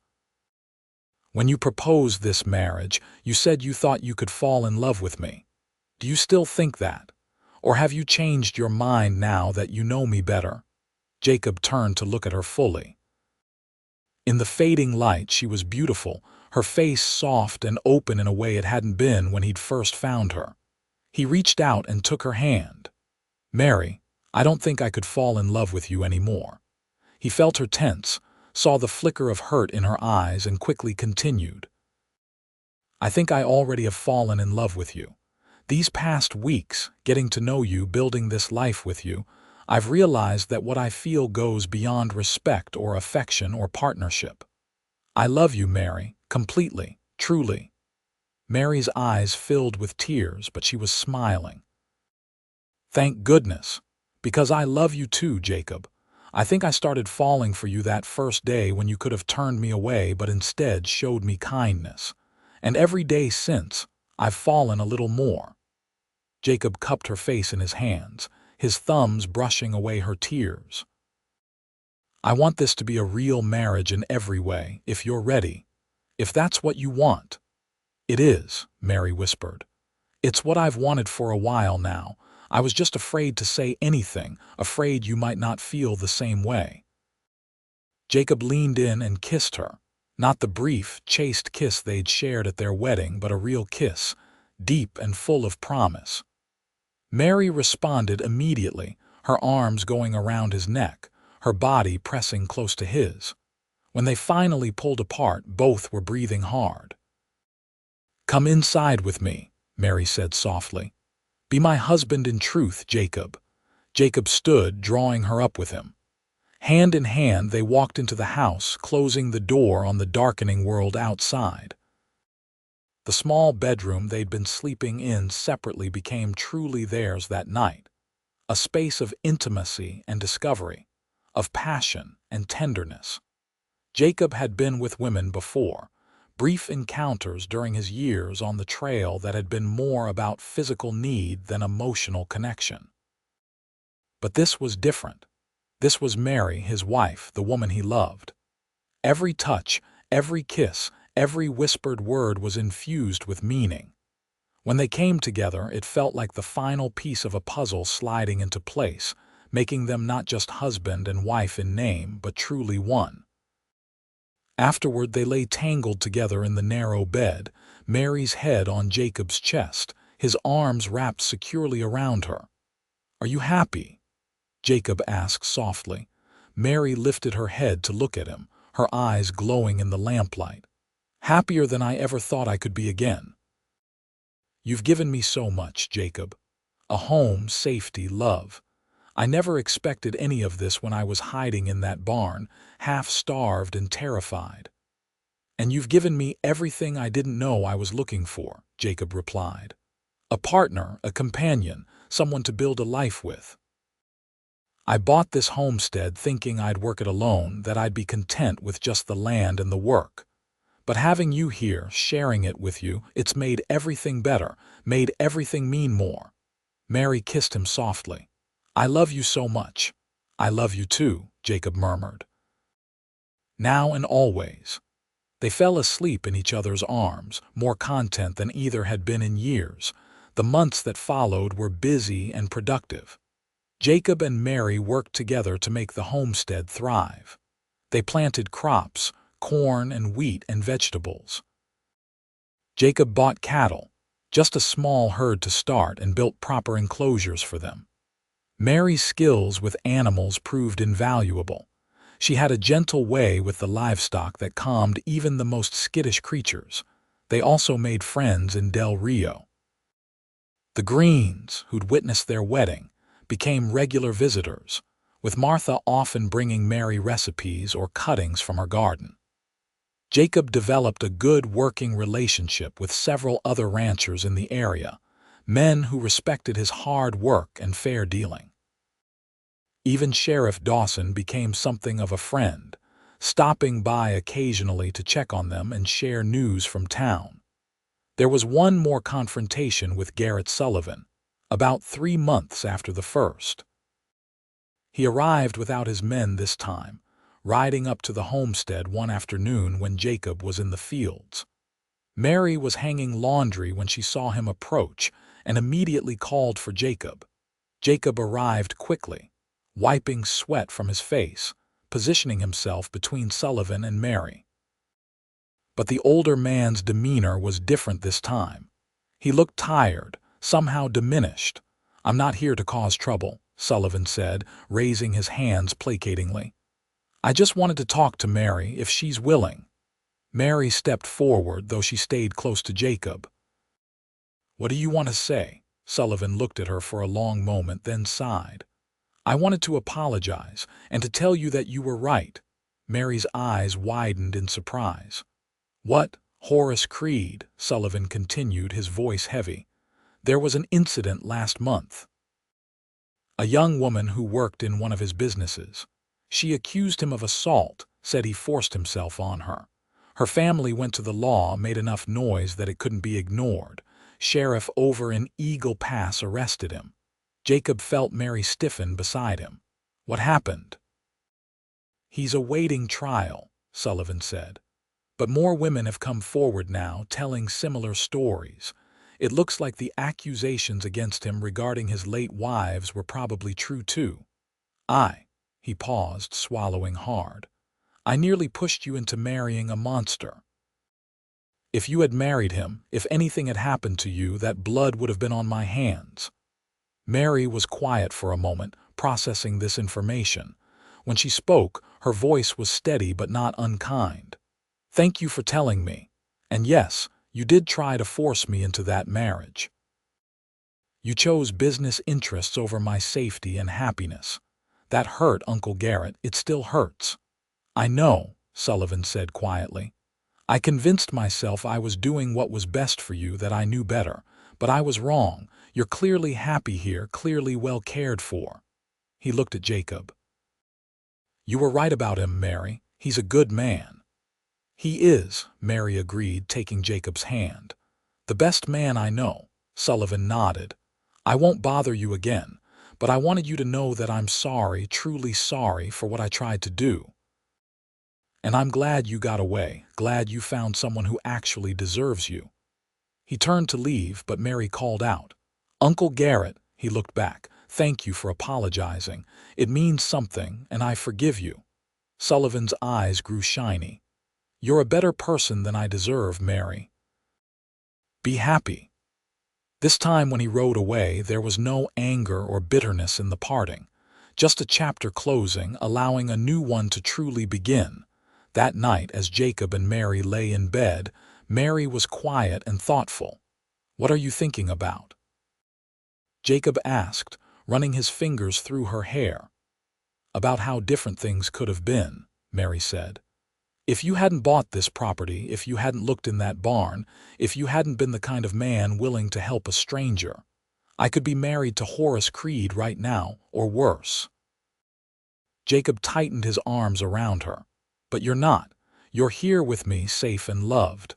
"When you proposed this marriage, you said you thought you could fall in love with me. Do you still think that? Or have you changed your mind now that you know me better?" Jacob turned to look at her fully. In the fading light, she was beautiful, her face soft and open in a way it hadn't been when he'd first found her. He reached out and took her hand. "Mary, I don't think I could fall in love with you anymore." He felt her tense, saw the flicker of hurt in her eyes, and quickly continued. "I think I already have fallen in love with you. These past weeks, getting to know you, building this life with you, I've realized that what I feel goes beyond respect or affection or partnership. I love you, Mary, completely, truly." Mary's eyes filled with tears, but she was smiling. "Thank goodness, because I love you too, Jacob. I think I started falling for you that first day when you could have turned me away but instead showed me kindness. And every day since, I've fallen a little more." Jacob cupped her face in his hands, his thumbs brushing away her tears. "I want this to be a real marriage in every way, if you're ready. If that's what you want." "It is," Mary whispered. "It's what I've wanted for a while now. I was just afraid to say anything, afraid you might not feel the same way." Jacob leaned in and kissed her. Not the brief, chaste kiss they'd shared at their wedding, but a real kiss, deep and full of promise. Mary responded immediately, her arms going around his neck, her body pressing close to his. When they finally pulled apart, both were breathing hard. "Come inside with me," Mary said softly. "Be my husband in truth, Jacob." Jacob stood, drawing her up with him. Hand in hand, they walked into the house, closing the door on the darkening world outside. The small bedroom they'd been sleeping in separately became truly theirs that night, a space of intimacy and discovery, of passion and tenderness. Jacob had been with women before, brief encounters during his years on the trail that had been more about physical need than emotional connection. But this was different. This was Mary, his wife, the woman he loved. Every touch, every kiss, every whispered word was infused with meaning. When they came together, it felt like the final piece of a puzzle sliding into place, making them not just husband and wife in name, but truly one. Afterward, they lay tangled together in the narrow bed, Mary's head on Jacob's chest, his arms wrapped securely around her. "Are you happy?" Jacob asked softly. Mary lifted her head to look at him, her eyes glowing in the lamplight. "Happier than I ever thought I could be again. You've given me so much, Jacob. A home, safety, love. I never expected any of this when I was hiding in that barn, half-starved and terrified." "And you've given me everything I didn't know I was looking for," Jacob replied. "A partner, a companion, someone to build a life with. I bought this homestead thinking I'd work it alone, that I'd be content with just the land and the work. But having you here, sharing it with you, it's made everything better, made everything mean more." Mary kissed him softly. "I love you so much." "I love you too," Jacob murmured. "Now and always." They fell asleep in each other's arms, more content than either had been in years. The months that followed were busy and productive. Jacob and Mary worked together to make the homestead thrive. They planted crops, corn and wheat and vegetables. Jacob bought cattle, just a small herd to start, and built proper enclosures for them. Mary's skills with animals proved invaluable. She had a gentle way with the livestock that calmed even the most skittish creatures. They also made friends in Del Rio. The Greens, who'd witnessed their wedding, became regular visitors, with Martha often bringing Mary recipes or cuttings from her garden. Jacob developed a good working relationship with several other ranchers in the area, men who respected his hard work and fair dealing. Even Sheriff Dawson became something of a friend, stopping by occasionally to check on them and share news from town. There was one more confrontation with Garrett Sullivan, about 3 months after the first. He arrived without his men this time, riding up to the homestead one afternoon when Jacob was in the fields. Mary was hanging laundry when she saw him approach and immediately called for Jacob. Jacob arrived quickly, wiping sweat from his face, positioning himself between Sullivan and Mary. But the older man's demeanor was different this time. He looked tired, somehow diminished. "I'm not here to cause trouble," Sullivan said, raising his hands placatingly. "I just wanted to talk to Mary if she's willing." Mary stepped forward, though she stayed close to Jacob. "What do you want to say?" Sullivan looked at her for a long moment, then sighed. "I wanted to apologize and to tell you that you were right." Mary's eyes widened in surprise. "What? Horace Creed," Sullivan continued, his voice heavy. "There was an incident last month. A young woman who worked in one of his businesses. She accused him of assault, said he forced himself on her. Her family went to the law, made enough noise that it couldn't be ignored. Sheriff over in Eagle Pass arrested him." Jacob felt Mary stiffen beside him. "What happened?" "He's awaiting trial," Sullivan said. "But more women have come forward now, telling similar stories. It looks like the accusations against him regarding his late wives were probably true too. He paused, swallowing hard. "I nearly pushed you into marrying a monster. If you had married him, if anything had happened to you, that blood would have been on my hands." Mary was quiet for a moment, processing this information. When she spoke, her voice was steady but not unkind. "Thank you for telling me. And yes, you did try to force me into that marriage. You chose business interests over my safety and happiness. That hurt, Uncle Garrett. It still hurts." "I know," Sullivan said quietly. "I convinced myself I was doing what was best for you, that I knew better. But I was wrong. You're clearly happy here, clearly well cared for." He looked at Jacob. "You were right about him, Mary. He's a good man." "He is," Mary agreed, taking Jacob's hand. "The best man I know." Sullivan nodded. "I won't bother you again, but I wanted you to know that I'm sorry, truly sorry, for what I tried to do. And I'm glad you got away, glad you found someone who actually deserves you." He turned to leave, but Mary called out, "Uncle Garrett." He looked back. "Thank you for apologizing. It means something, and I forgive you." Sullivan's eyes grew shiny. "You're a better person than I deserve, Mary. Be happy." This time when he rode away, there was no anger or bitterness in the parting, just a chapter closing, allowing a new one to truly begin. That night, as Jacob and Mary lay in bed, Mary was quiet and thoughtful. "What are you thinking about?" Jacob asked, running his fingers through her hair. "About how different things could have been," Mary said. "If you hadn't bought this property, if you hadn't looked in that barn, if you hadn't been the kind of man willing to help a stranger, I could be married to Horace Creed right now, or worse." Jacob tightened his arms around her. "But you're not. You're here with me, safe and loved."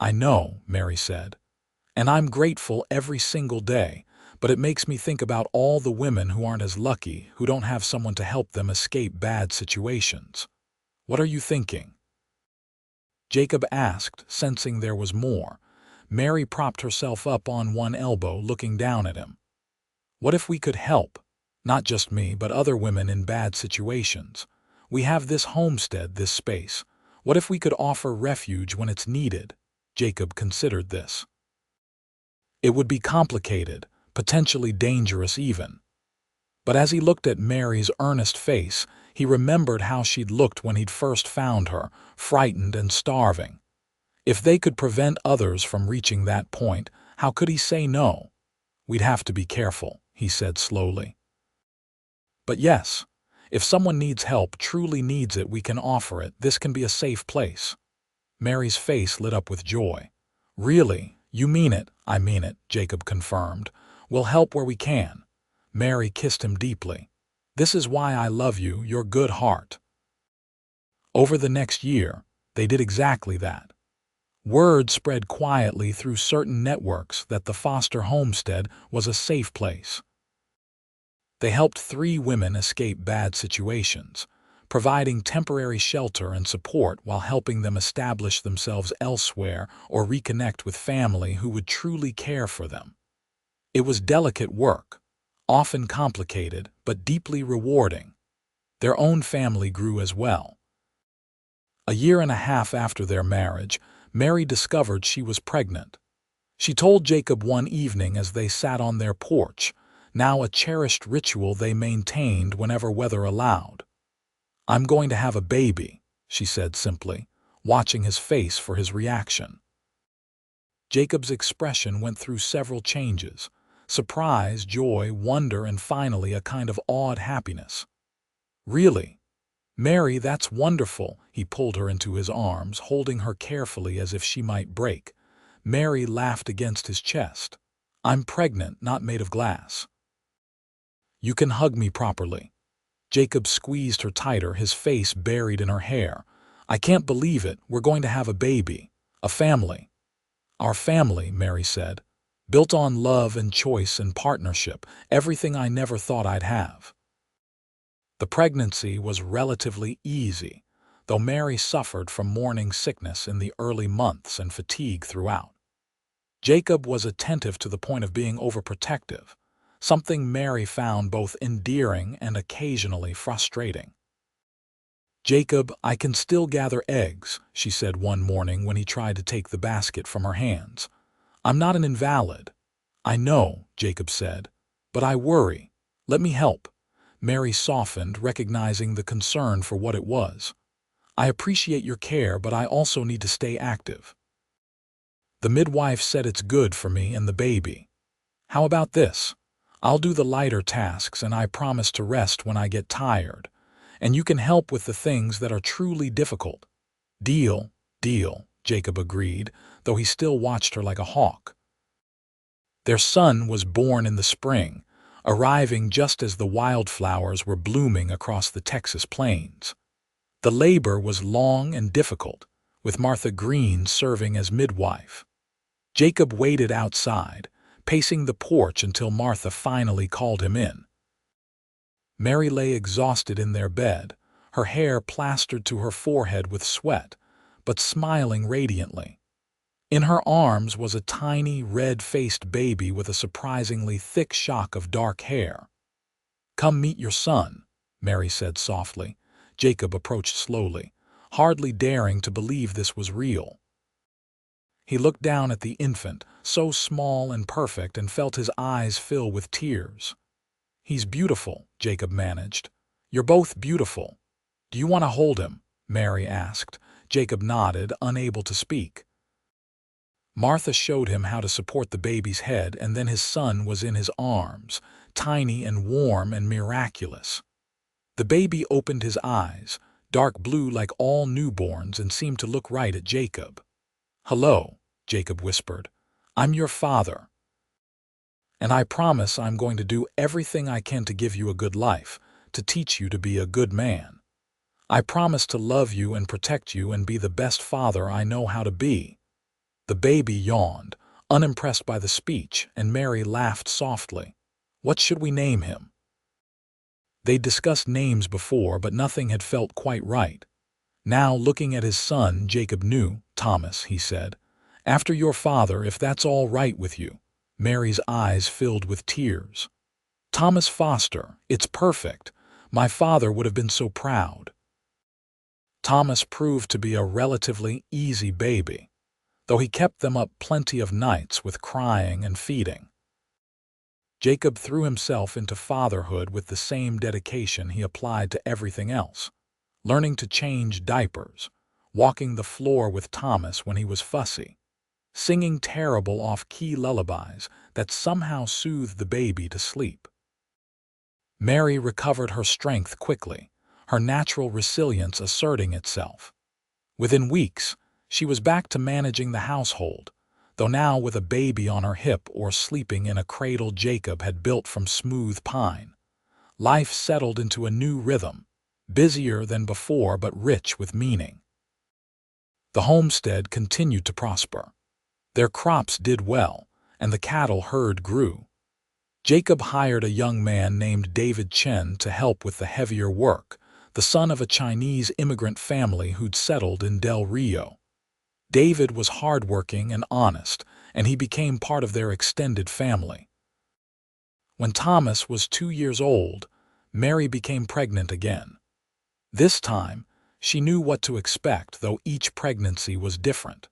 "I know," Mary said. "And I'm grateful every single day, but it makes me think about all the women who aren't as lucky, who don't have someone to help them escape bad situations." "What are you thinking?" Jacob asked, sensing there was more. Mary propped herself up on one elbow, looking down at him. "What if we could help? Not just me, but other women in bad situations. We have this homestead, this space. What if we could offer refuge when it's needed?" Jacob considered this. "It would be complicated, potentially dangerous even." But as he looked at Mary's earnest face, he remembered how she'd looked when he'd first found her, frightened and starving. If they could prevent others from reaching that point, how could he say no? "We'd have to be careful," he said slowly. "But yes, if someone needs help, truly needs it, we can offer it. This can be a safe place." Mary's face lit up with joy. "Really? You mean it?" "I mean it," Jacob confirmed. "We'll help where we can." Mary kissed him deeply. "This is why I love you, your good heart." Over the next year, they did exactly that. Word spread quietly through certain networks that the Foster homestead was a safe place. They helped 3 women escape bad situations, providing temporary shelter and support while helping them establish themselves elsewhere or reconnect with family who would truly care for them. It was delicate work, often complicated but deeply rewarding. Their own family grew as well. A year and a half after their marriage, Mary discovered she was pregnant. She told Jacob one evening as they sat on their porch, now a cherished ritual they maintained whenever weather allowed. "I'm going to have a baby," she said simply, watching his face for his reaction. Jacob's expression went through several changes: surprise, joy, wonder, and finally a kind of awed happiness. "Really? Mary, that's wonderful." He pulled her into his arms, holding her carefully as if she might break. Mary laughed against his chest. "I'm pregnant, not made of glass." "You can hug me properly." Jacob squeezed her tighter, his face buried in her hair. "I can't believe it. We're going to have a baby. A family." "Our family," Mary said, "built on love and choice and partnership, everything I never thought I'd have." The pregnancy was relatively easy, though Mary suffered from morning sickness in the early months and fatigue throughout. Jacob was attentive to the point of being overprotective, something Mary found both endearing and occasionally frustrating. "Jacob, I can still gather eggs," she said one morning when he tried to take the basket from her hands. "I'm not an invalid." "I know," Jacob said, "but I worry. Let me help." Mary softened, recognizing the concern for what it was. "I appreciate your care, but I also need to stay active. The midwife said it's good for me and the baby. How about this? I'll do the lighter tasks and I promise to rest when I get tired. And you can help with the things that are truly difficult." "Deal, deal," Jacob agreed, though he still watched her like a hawk. Their son was born in the spring, arriving just as the wildflowers were blooming across the Texas plains. The labor was long and difficult, with Martha Green serving as midwife. Jacob waited outside, pacing the porch until Martha finally called him in. Mary lay exhausted in their bed, her hair plastered to her forehead with sweat, but smiling radiantly. In her arms was a tiny, red-faced baby with a surprisingly thick shock of dark hair. "Come meet your son," Mary said softly. Jacob approached slowly, hardly daring to believe this was real. He looked down at the infant, so small and perfect, and felt his eyes fill with tears. "He's beautiful," Jacob managed. "You're both beautiful." "Do you want to hold him?" Mary asked. Jacob nodded, unable to speak. Martha showed him how to support the baby's head, and then his son was in his arms, tiny and warm and miraculous. The baby opened his eyes, dark blue like all newborns, and seemed to look right at Jacob. "Hello," Jacob whispered. "I'm your father. And I promise I'm going to do everything I can to give you a good life, to teach you to be a good man. I promise to love you and protect you and be the best father I know how to be." The baby yawned, unimpressed by the speech, and Mary laughed softly. "What should we name him?" They'd discussed names before, but nothing had felt quite right. Now, looking at his son, Jacob knew. "Thomas," he said. "After your father, if that's all right with you." Mary's eyes filled with tears. "Thomas Foster, it's perfect. My father would have been so proud." Thomas proved to be a relatively easy baby, though he kept them up plenty of nights with crying and feeding. Jacob threw himself into fatherhood with the same dedication he applied to everything else, learning to change diapers, walking the floor with Thomas when he was fussy, singing terrible off-key lullabies that somehow soothed the baby to sleep. Mary recovered her strength quickly, her natural resilience asserting itself. Within weeks, she was back to managing the household, though now with a baby on her hip or sleeping in a cradle Jacob had built from smooth pine. Life settled into a new rhythm, busier than before but rich with meaning. The homestead continued to prosper. Their crops did well, and the cattle herd grew. Jacob hired a young man named David Chen to help with the heavier work, the son of a Chinese immigrant family who'd settled in Del Rio. David was hardworking and honest, and he became part of their extended family. When Thomas was 2 years old, Mary became pregnant again. This time, she knew what to expect, though each pregnancy was different.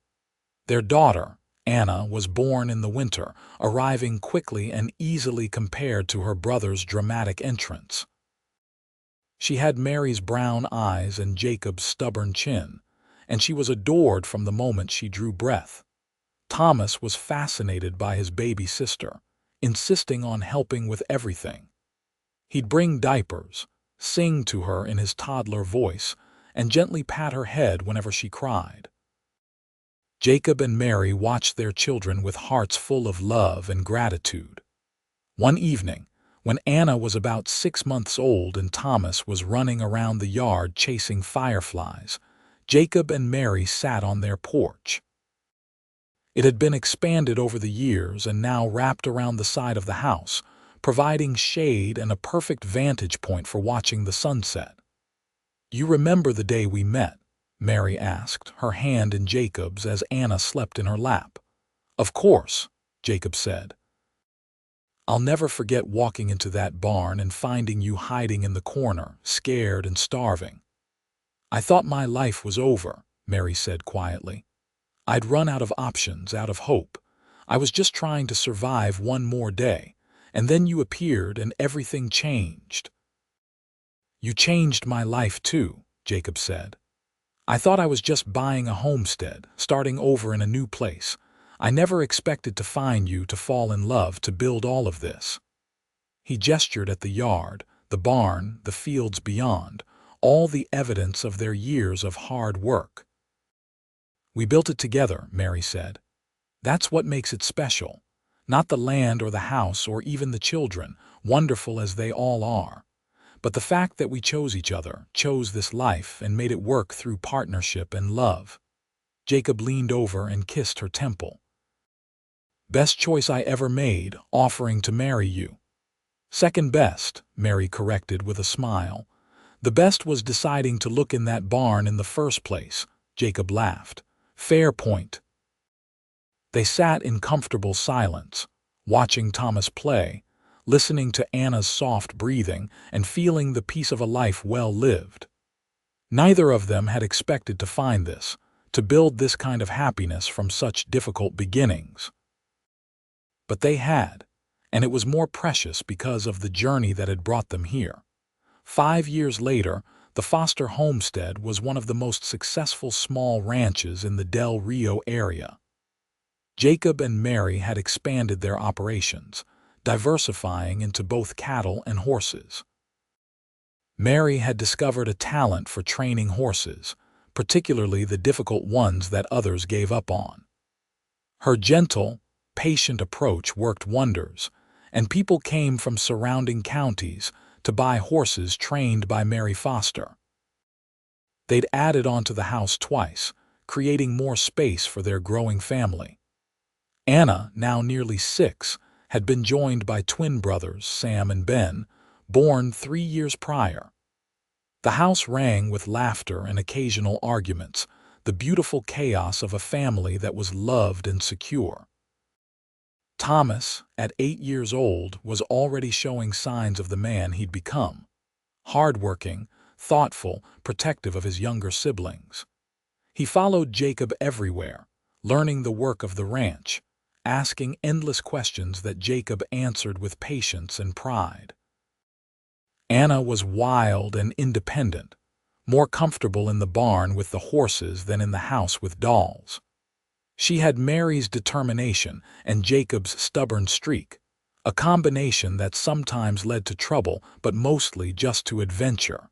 Their daughter, Anna, was born in the winter, arriving quickly and easily compared to her brother's dramatic entrance. She had Mary's brown eyes and Jacob's stubborn chin, and she was adored from the moment she drew breath. Thomas was fascinated by his baby sister, insisting on helping with everything. He'd bring diapers, sing to her in his toddler voice, and gently pat her head whenever she cried. Jacob and Mary watched their children with hearts full of love and gratitude. One evening, when Anna was about 6 months old and Thomas was running around the yard chasing fireflies, Jacob and Mary sat on their porch. It had been expanded over the years and now wrapped around the side of the house, providing shade and a perfect vantage point for watching the sunset. "You remember the day we met?" Mary asked, her hand in Jacob's as Anna slept in her lap. "Of course," Jacob said. "I'll never forget walking into that barn and finding you hiding in the corner, scared and starving." "I thought my life was over," Mary said quietly. "I'd run out of options, out of hope. I was just trying to survive one more day, and then you appeared and everything changed." "You changed my life too," Jacob said. "I thought I was just buying a homestead, starting over in a new place. I never expected to find you, to fall in love, to build all of this." He gestured at the yard, the barn, the fields beyond, all the evidence of their years of hard work. "We built it together," Mary said. "That's what makes it special. Not the land or the house or even the children, wonderful as they all are, but the fact that we chose each other, chose this life, and made it work through partnership and love." Jacob leaned over and kissed her temple. "Best choice I ever made, offering to marry you." "Second best," Mary corrected with a smile. "The best was deciding to look in that barn in the first place," Jacob laughed. "Fair point." They sat in comfortable silence, watching Thomas play, listening to Anna's soft breathing, and feeling the peace of a life well lived. Neither of them had expected to find this, to build this kind of happiness from such difficult beginnings. But they had, and it was more precious because of the journey that had brought them here. 5 years later, the Foster Homestead was one of the most successful small ranches in the Del Rio area. Jacob and Mary had expanded their operations, diversifying into both cattle and horses. Mary had discovered a talent for training horses, particularly the difficult ones that others gave up on. Her gentle, patient approach worked wonders, and people came from surrounding counties to buy horses trained by Mary Foster. They'd added onto the house twice, creating more space for their growing family. Anna, now nearly 6, had been joined by twin brothers, Sam and Ben, born 3 years prior. The house rang with laughter and occasional arguments, the beautiful chaos of a family that was loved and secure. Thomas, at 8 years old, was already showing signs of the man he'd become. Hardworking, thoughtful, protective of his younger siblings. He followed Jacob everywhere, learning the work of the ranch, asking endless questions that Jacob answered with patience and pride. Anna was wild and independent, more comfortable in the barn with the horses than in the house with dolls. She had Mary's determination and Jacob's stubborn streak, a combination that sometimes led to trouble but mostly just to adventure.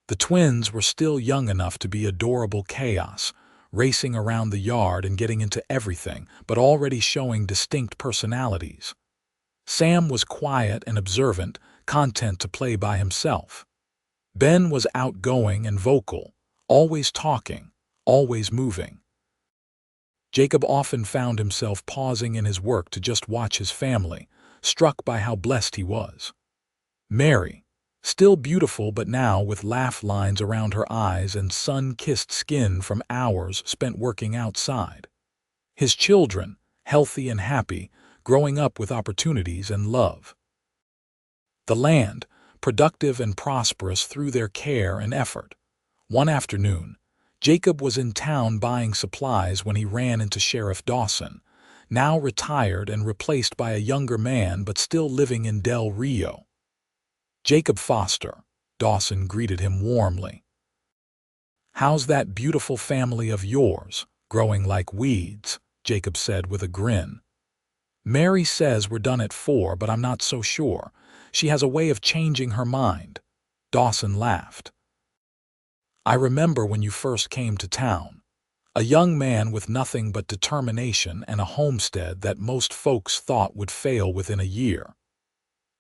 The twins were still young enough to be adorable chaos, racing around the yard and getting into everything, but already showing distinct personalities. Sam was quiet and observant, content to play by himself. Ben was outgoing and vocal, always talking, always moving. Jacob often found himself pausing in his work to just watch his family, struck by how blessed he was. Mary, still beautiful but now with laugh lines around her eyes and sun-kissed skin from hours spent working outside. His children, healthy and happy, growing up with opportunities and love. The land, productive and prosperous through their care and effort. One afternoon, Jacob was in town buying supplies when he ran into Sheriff Dawson, now retired and replaced by a younger man but still living in Del Rio. "Jacob Foster," Dawson greeted him warmly. "How's that beautiful family of yours, growing like weeds?" Jacob said with a grin. "Mary says we're done at 4, but I'm not so sure. She has a way of changing her mind." Dawson laughed. "I remember when you first came to town. A young man with nothing but determination and a homestead that most folks thought would fail within a year.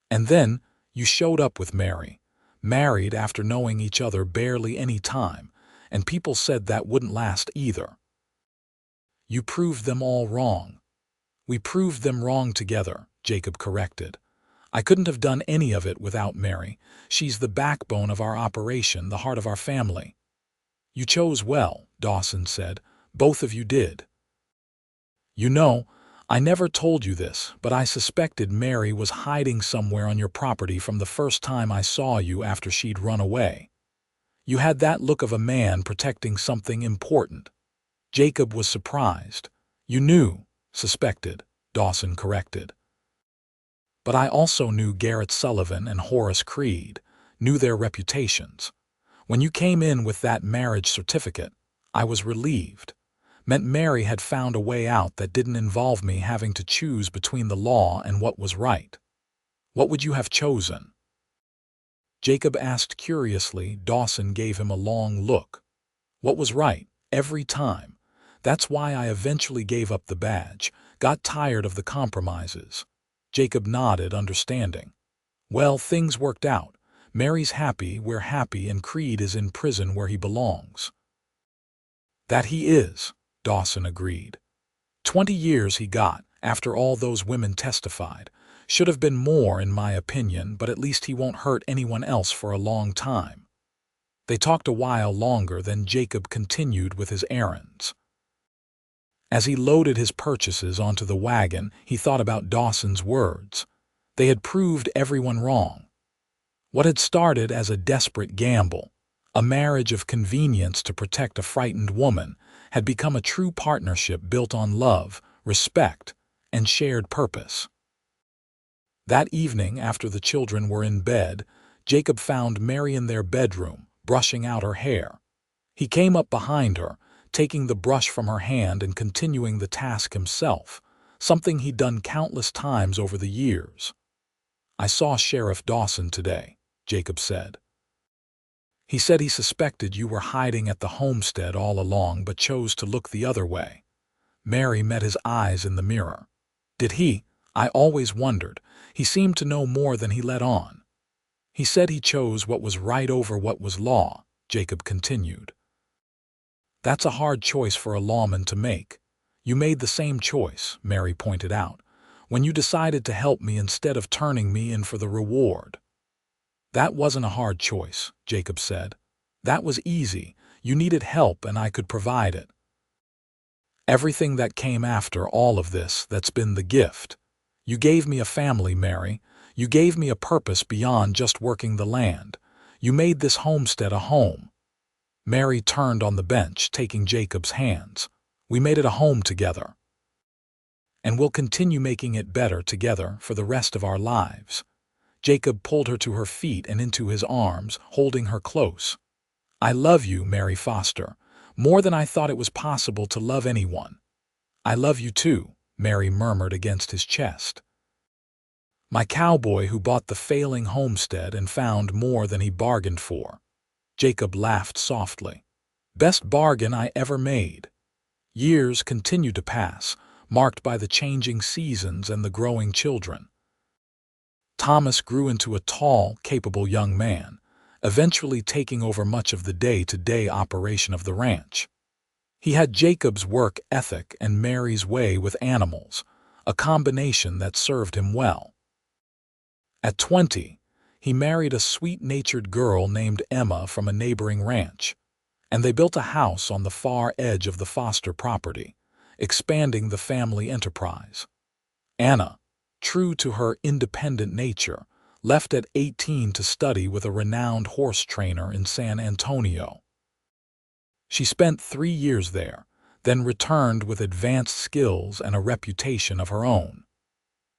And then you showed up with Mary, married after knowing each other barely any time, and people said that wouldn't last either. You proved them all wrong." "We proved them wrong together," Jacob corrected. "I couldn't have done any of it without Mary. She's the backbone of our operation, the heart of our family." "You chose well," Dawson said. "Both of you did. You know, I never told you this, but I suspected Mary was hiding somewhere on your property from the first time I saw you after she'd run away. You had that look of a man protecting something important." Jacob was surprised. "You knew." "Suspected," Dawson corrected. "But I also knew Mary Sullivan and Horace Creed, knew their reputations. When you came in with that marriage certificate, I was relieved. Meant Mary had found a way out that didn't involve me having to choose between the law and what was right." "What would you have chosen?" Jacob asked curiously. Dawson gave him a long look. "What was right, every time. That's why I eventually gave up the badge, got tired of the compromises." Jacob nodded, understanding. "Well, things worked out. Mary's happy, we're happy, and Creed is in prison where he belongs." "That he is," Dawson agreed. 20 years he got, after all those women testified. Should have been more, in my opinion, but at least he won't hurt anyone else for a long time. They talked a while longer, then Jacob continued with his errands. As he loaded his purchases onto the wagon, he thought about Dawson's words. They had proved everyone wrong. What had started as a desperate gamble, a marriage of convenience to protect a frightened woman, had become a true partnership built on love, respect, and shared purpose. That evening, after the children were in bed, Jacob found Mary in their bedroom, brushing out her hair. He came up behind her, taking the brush from her hand and continuing the task himself, something he'd done countless times over the years. "I saw Sheriff Dawson today," Jacob said. "He said he suspected you were hiding at the homestead all along but chose to look the other way." Mary met his eyes in the mirror. "Did he? I always wondered. He seemed to know more than he let on." "He said he chose what was right over what was law," Jacob continued. "That's a hard choice for a lawman to make. You made the same choice," Mary pointed out, "when you decided to help me instead of turning me in for the reward." "That wasn't a hard choice," Jacob said. "That was easy. You needed help and I could provide it. Everything that came after all of this, that's been the gift. You gave me a family, Mary. You gave me a purpose beyond just working the land. You made this homestead a home." Mary turned on the bench, taking Jacob's hands. "We made it a home together. And we'll continue making it better together for the rest of our lives." Jacob pulled her to her feet and into his arms, holding her close. "I love you, Mary Foster, more than I thought it was possible to love anyone." "I love you too," Mary murmured against his chest. "My cowboy who bought the failing homestead and found more than he bargained for." Jacob laughed softly. "Best bargain I ever made." Years continued to pass, marked by the changing seasons and the growing children. Thomas grew into a tall, capable young man, eventually taking over much of the day-to-day operation of the ranch. He had Jacob's work ethic and Mary's way with animals, a combination that served him well. At 20, he married a sweet-natured girl named Emma from a neighboring ranch, and they built a house on the far edge of the Foster property, expanding the family enterprise. Anna, true to her independent nature, left at 18 to study with a renowned horse trainer in San Antonio. She spent 3 years there, then returned with advanced skills and a reputation of her own.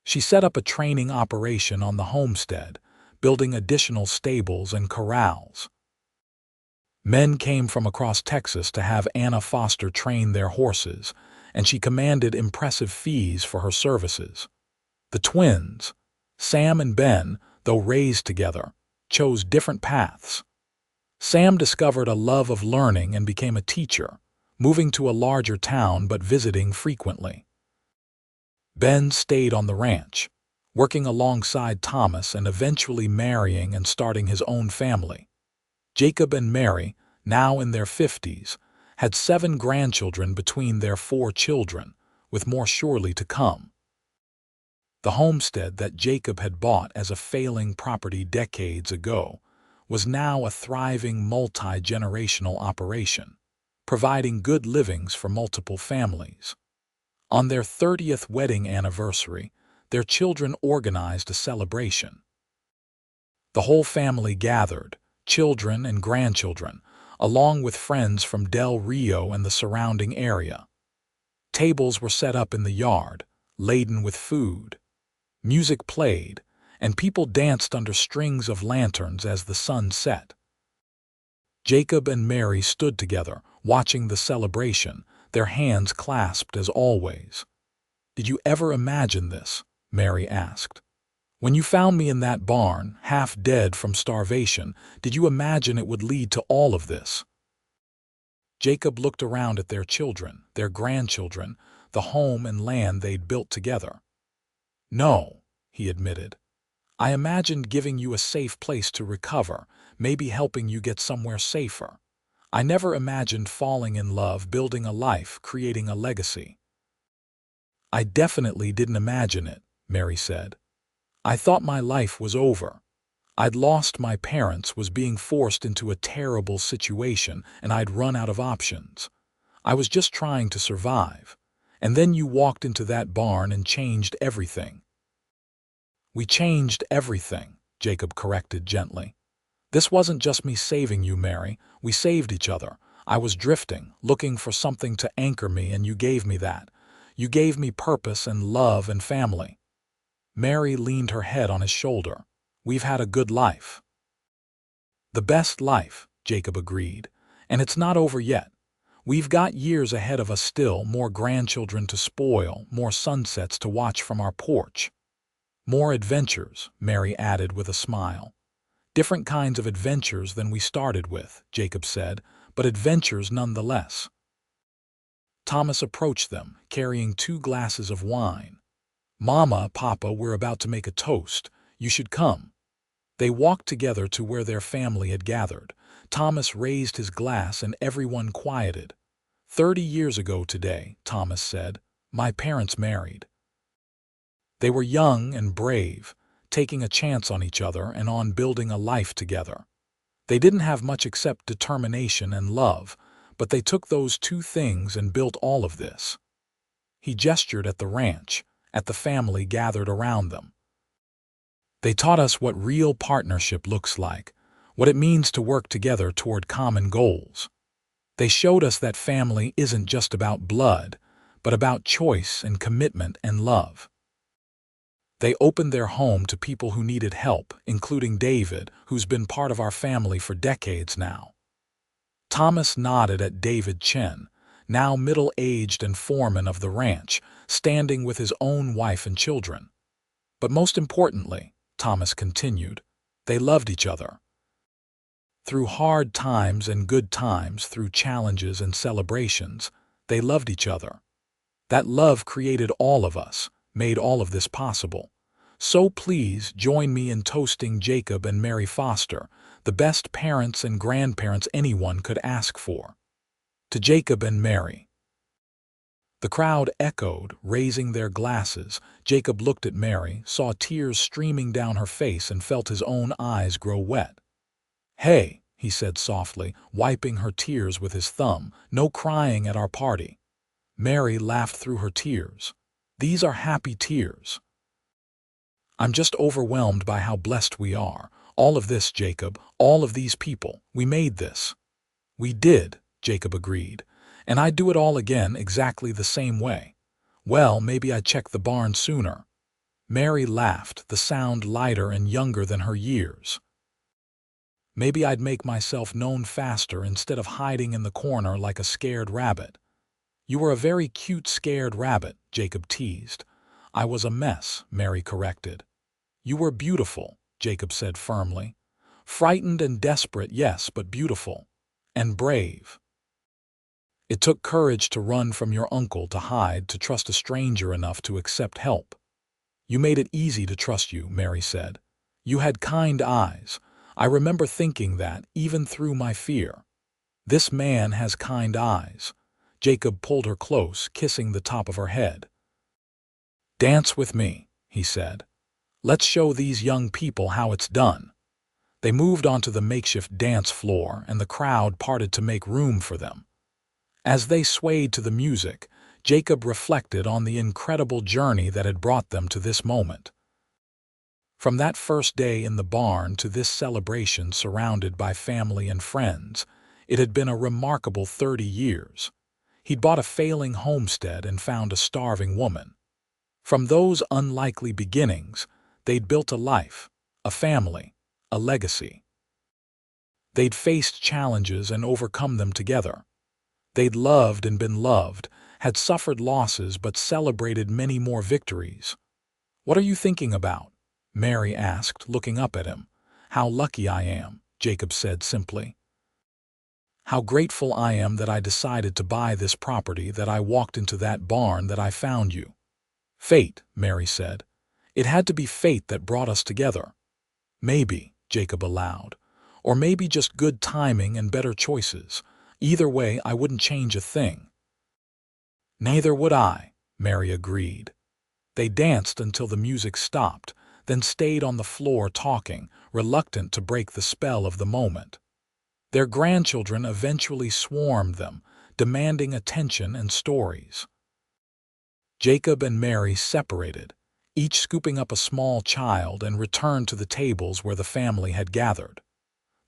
She set up a training operation on the homestead, building additional stables and corrals. Men came from across Texas to have Anna Foster train their horses, and she commanded impressive fees for her services. The twins, Sam and Ben, though raised together, chose different paths. Sam discovered a love of learning and became a teacher, moving to a larger town but visiting frequently. Ben stayed on the ranch, working alongside Thomas and eventually marrying and starting his own family. Jacob and Mary, now in their 50s, had 7 grandchildren between their 4 children, with more surely to come. The homestead that Jacob had bought as a failing property decades ago was now a thriving multi-generational operation, providing good livings for multiple families. On their 30th wedding anniversary, their children organized a celebration. The whole family gathered, children and grandchildren, along with friends from Del Rio and the surrounding area. Tables were set up in the yard, laden with food. Music played, and people danced under strings of lanterns as the sun set. Jacob and Mary stood together, watching the celebration, their hands clasped as always. "Did you ever imagine this?" Mary asked. "When you found me in that barn, half dead from starvation, did you imagine it would lead to all of this?" Jacob looked around at their children, their grandchildren, the home and land they'd built together. "No," he admitted. "I imagined giving you a safe place to recover, maybe helping you get somewhere safer. I never imagined falling in love, building a life, creating a legacy." "I definitely didn't imagine it," Mary said. "I thought my life was over. I'd lost my parents, was being forced into a terrible situation, and I'd run out of options. I was just trying to survive. And then you walked into that barn and changed everything." "We changed everything," Jacob corrected gently. "This wasn't just me saving you, Mary. We saved each other. I was drifting, looking for something to anchor me, and you gave me that. You gave me purpose and love and family." Mary leaned her head on his shoulder. "We've had a good life." "The best life," Jacob agreed. "And it's not over yet. We've got years ahead of us still, more grandchildren to spoil, more sunsets to watch from our porch." "More adventures," Mary added with a smile. "Different kinds of adventures than we started with," Jacob said, "but adventures nonetheless." Thomas approached them, carrying 2 glasses of wine. "Mama, Papa, we're about to make a toast. You should come." They walked together to where their family had gathered. Thomas raised his glass and everyone quieted. "30 years ago today," Thomas said, "my parents married. They were young and brave, taking a chance on each other and on building a life together. They didn't have much except determination and love, but they took those 2 things and built all of this." He gestured at the ranch, at the family gathered around them. "They taught us what real partnership looks like, what it means to work together toward common goals. They showed us that family isn't just about blood, but about choice and commitment and love. They opened their home to people who needed help, including David, who's been part of our family for decades now." Thomas nodded at David Chen, now middle-aged and foreman of the ranch, standing with his own wife and children. "But most importantly," Thomas continued, "they loved each other. Through hard times and good times, through challenges and celebrations, they loved each other. That love created all of us, made all of this possible. So please join me in toasting Jacob and Mary Foster, the best parents and grandparents anyone could ask for. To Jacob and Mary." The crowd echoed, raising their glasses. Jacob looked at Mary, saw tears streaming down her face, and felt his own eyes grow wet. "Hey," he said softly, wiping her tears with his thumb, "no crying at our party." Mary laughed through her tears. "These are happy tears." I'm just overwhelmed by how blessed we are. All of this, Jacob, all of these people. We made this." "We did," Jacob agreed. "And I'd do it all again exactly the same way. Well, maybe I'd check the barn sooner." Mary laughed, the sound lighter and younger than her years. "Maybe I'd make myself known faster instead of hiding in the corner like a scared rabbit." "You were a very cute scared rabbit," Jacob teased. "I was a mess," Mary corrected. "You were beautiful," Jacob said firmly. "Frightened and desperate, yes, but beautiful. And brave. It took courage to run from your uncle, to hide, to trust a stranger enough to accept help." "You made it easy to trust you," Mary said. "You had kind eyes. I remember thinking that, even through my fear. This man has kind eyes." Jacob pulled her close, kissing the top of her head. "Dance with me," he said. "Let's show these young people how it's done." They moved onto the makeshift dance floor, and the crowd parted to make room for them. As they swayed to the music, Jacob reflected on the incredible journey that had brought them to this moment. From that first day in the barn to this celebration surrounded by family and friends, it had been a remarkable 30 years. He'd bought a failing homestead and found a starving woman. From those unlikely beginnings, they'd built a life, a family, a legacy. They'd faced challenges and overcome them together. They'd loved and been loved, had suffered losses but celebrated many more victories. "What are you thinking about?" Mary asked, looking up at him. "How lucky I am," Jacob said simply. "How grateful I am that I decided to buy this property, that I walked into that barn, that I found you." "Fate," Mary said. "It had to be fate that brought us together." "Maybe," Jacob allowed. "Or maybe just good timing and better choices. Either way, I wouldn't change a thing." "Neither would I," Mary agreed. They danced until the music stopped, then stayed on the floor talking, reluctant to break the spell of the moment. Their grandchildren eventually swarmed them, demanding attention and stories. Jacob and Mary separated, each scooping up a small child, and returned to the tables where the family had gathered.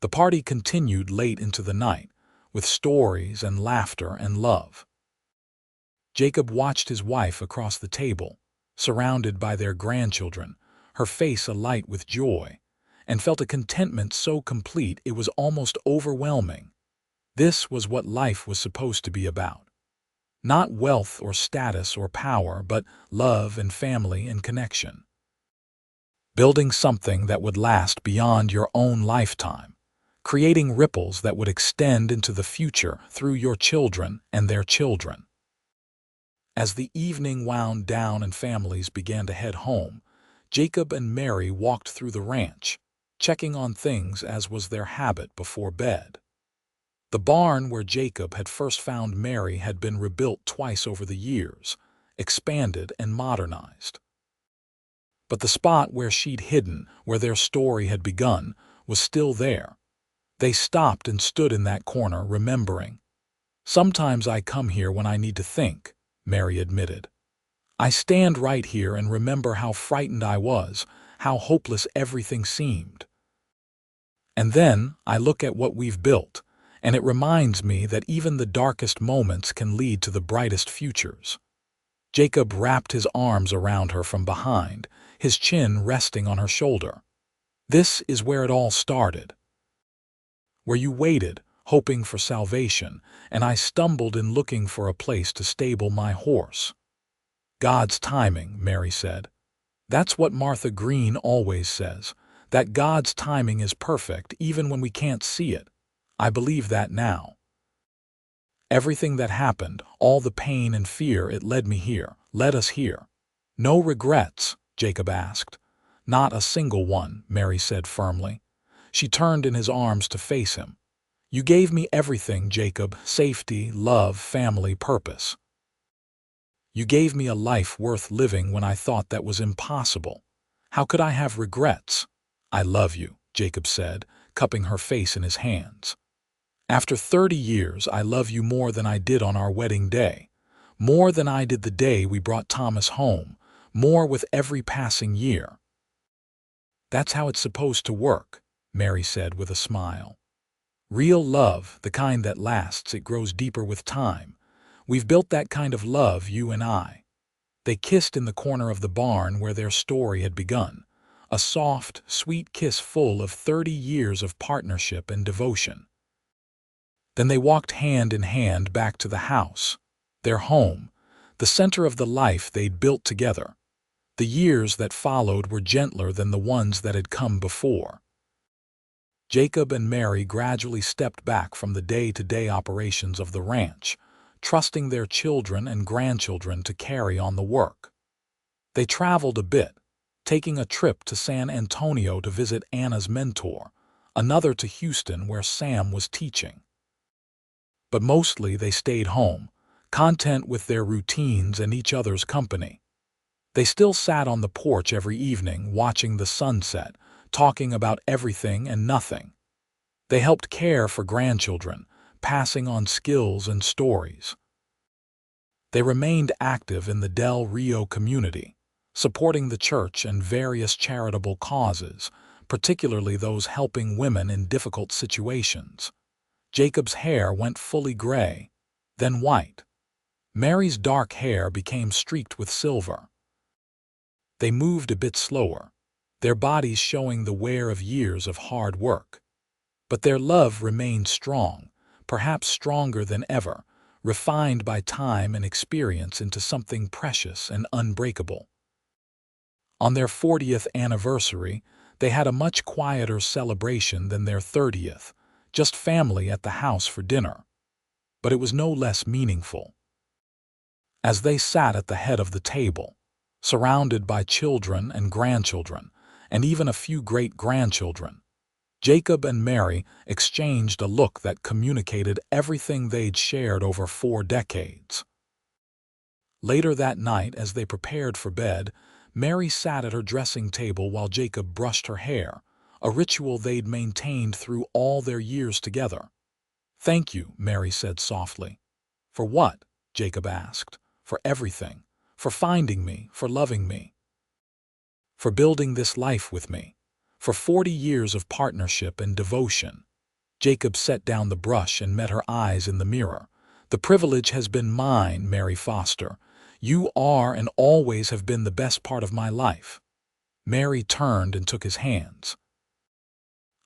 The party continued late into the night, with stories and laughter and love. Jacob watched his wife across the table, surrounded by their grandchildren, her face alight with joy, and felt a contentment so complete it was almost overwhelming. This was what life was supposed to be about. Not wealth or status or power, but love and family and connection. Building something that would last beyond your own lifetime, creating ripples that would extend into the future through your children and their children. As the evening wound down and families began to head home, Jacob and Mary walked through the ranch, checking on things as was their habit before bed. The barn where Jacob had first found Mary had been rebuilt twice over the years, expanded and modernized. But the spot where she'd hidden, where their story had begun, was still there. They stopped and stood in that corner, remembering. "Sometimes I come here when I need to think," Mary admitted. "I stand right here and remember how frightened I was, how hopeless everything seemed. And then I look at what we've built, and it reminds me that even the darkest moments can lead to the brightest futures." Jacob wrapped his arms around her from behind, his chin resting on her shoulder. "This is where it all started. Where you waited, hoping for salvation, and I stumbled in looking for a place to stable my horse." "God's timing," Mary said. "That's what Martha Green always says, that God's timing is perfect even when we can't see it. I believe that now. Everything that happened, all the pain and fear, it led me here, led us here." "No regrets?" Jacob asked. "Not a single one," Mary said firmly. She turned in his arms to face him. "You gave me everything, Jacob, safety, love, family, purpose. You gave me a life worth living when I thought that was impossible. How could I have regrets?" "I love you," Jacob said, cupping her face in his hands. "After 30 years, I love you more than I did on our wedding day, more than I did the day we brought Thomas home, more with every passing year." That's how it's supposed to work, Mary said with a smile. Real love, the kind that lasts, it grows deeper with time. We've built that kind of love, you and I. They kissed in the corner of the barn where their story had begun, a soft, sweet kiss full of 30 years of partnership and devotion. Then they walked hand in hand back to the house, their home, the center of the life they'd built together. The years that followed were gentler than the ones that had come before. Jacob and Mary gradually stepped back from the day-to-day operations of the ranch, trusting their children and grandchildren to carry on the work. They traveled a bit, taking a trip to San Antonio to visit Anna's mentor, another to Houston where Sam was teaching. But mostly they stayed home, content with their routines and each other's company. They still sat on the porch every evening, watching the sunset, talking about everything and nothing. They helped care for grandchildren, passing on skills and stories. They remained active in the Del Rio community, supporting the church and various charitable causes, particularly those helping women in difficult situations. Jacob's hair went fully gray, then white. Mary's dark hair became streaked with silver. They moved a bit slower, their bodies showing the wear of years of hard work. But their love remained strong, perhaps stronger than ever, refined by time and experience into something precious and unbreakable. On their 40th anniversary, they had a much quieter celebration than their 30th, just family at the house for dinner. But it was no less meaningful. As they sat at the head of the table, surrounded by children and grandchildren, and even a few great-grandchildren, Jacob and Mary exchanged a look that communicated everything they'd shared over 4 decades. Later that night, as they prepared for bed, Mary sat at her dressing table while Jacob brushed her hair, a ritual they'd maintained through all their years together. "Thank you," Mary said softly. "For what?" Jacob asked. "For everything. For finding me, for loving me. For building this life with me. For 40 years of partnership and devotion." Jacob set down the brush and met her eyes in the mirror. "The privilege has been mine, Mary Foster. You are and always have been the best part of my life." Mary turned and took his hands.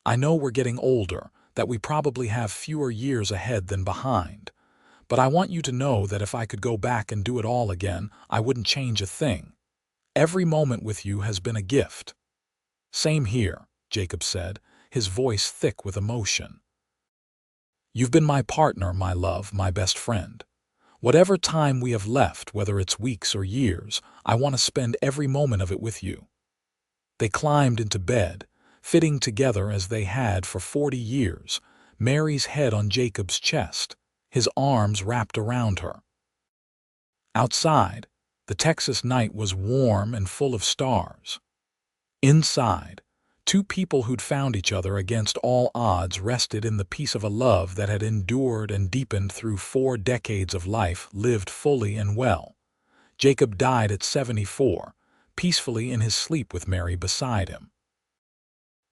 "I know we're getting older, that we probably have fewer years ahead than behind. But I want you to know that if I could go back and do it all again, I wouldn't change a thing. Every moment with you has been a gift." "Same here," Jacob said, his voice thick with emotion. "You've been my partner, my love, my best friend. Whatever time we have left, whether it's weeks or years, I want to spend every moment of it with you." They climbed into bed, fitting together as they had for 40 years, Mary's head on Jacob's chest, his arms wrapped around her. Outside, the Texas night was warm and full of stars. Inside, 2 people who'd found each other against all odds rested in the peace of a love that had endured and deepened through 4 decades of life lived fully and well. Jacob died at 74, peacefully in his sleep with Mary beside him.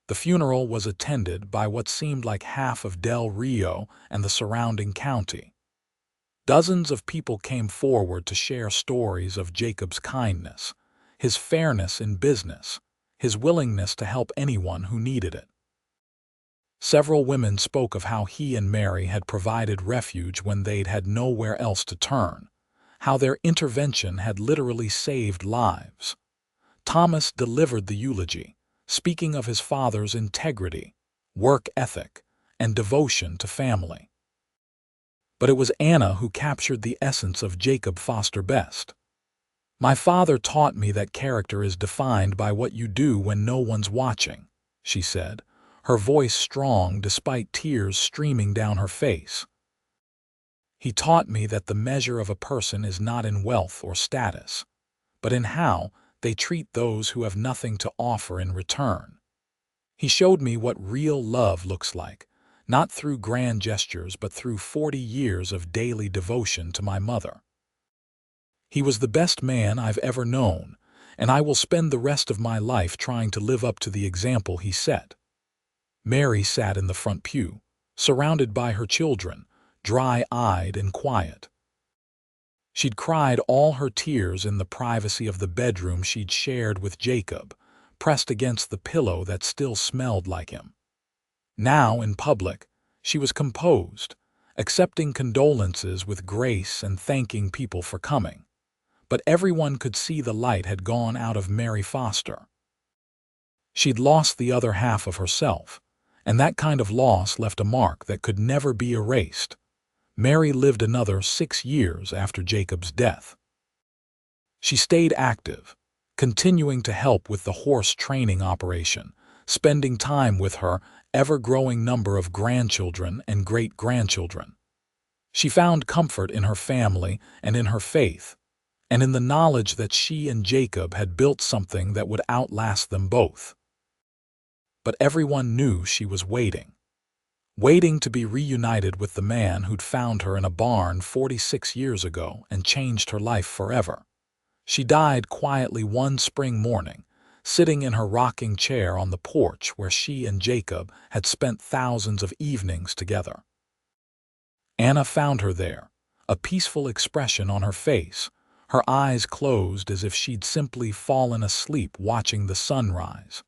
The funeral was attended by what seemed like half of Del Rio and the surrounding county. Dozens of people came forward to share stories of Jacob's kindness, his fairness in business, his willingness to help anyone who needed it. Several women spoke of how he and Mary had provided refuge when they'd had nowhere else to turn, how their intervention had literally saved lives. Thomas delivered the eulogy, speaking of his father's integrity, work ethic, and devotion to family. But it was Anna who captured the essence of Jacob Foster best. "My father taught me that character is defined by what you do when no one's watching," she said, her voice strong despite tears streaming down her face. "He taught me that the measure of a person is not in wealth or status, but in how they treat those who have nothing to offer in return. He showed me what real love looks like, not through grand gestures but through 40 years of daily devotion to my mother. He was the best man I've ever known, and I will spend the rest of my life trying to live up to the example he set." Mary sat in the front pew, surrounded by her children, dry-eyed and quiet. She'd cried all her tears in the privacy of the bedroom she'd shared with Jacob, pressed against the pillow that still smelled like him. Now, in public, she was composed, accepting condolences with grace and thanking people for coming. But everyone could see the light had gone out of Mary Foster. She'd lost the other half of herself, and that kind of loss left a mark that could never be erased. Mary lived another 6 years after Jacob's death. She stayed active, continuing to help with the horse training operation, spending time with her ever-growing number of grandchildren and great-grandchildren. She found comfort in her family and in her faith, and in the knowledge that she and Jacob had built something that would outlast them both. But everyone knew she was waiting to be reunited with the man who'd found her in a barn 46 years ago and changed her life forever. She died quietly one spring morning, sitting in her rocking chair on the porch where she and Jacob had spent thousands of evenings together. Anna found her there, a peaceful expression on her face, her eyes closed as if she'd simply fallen asleep watching the sunrise.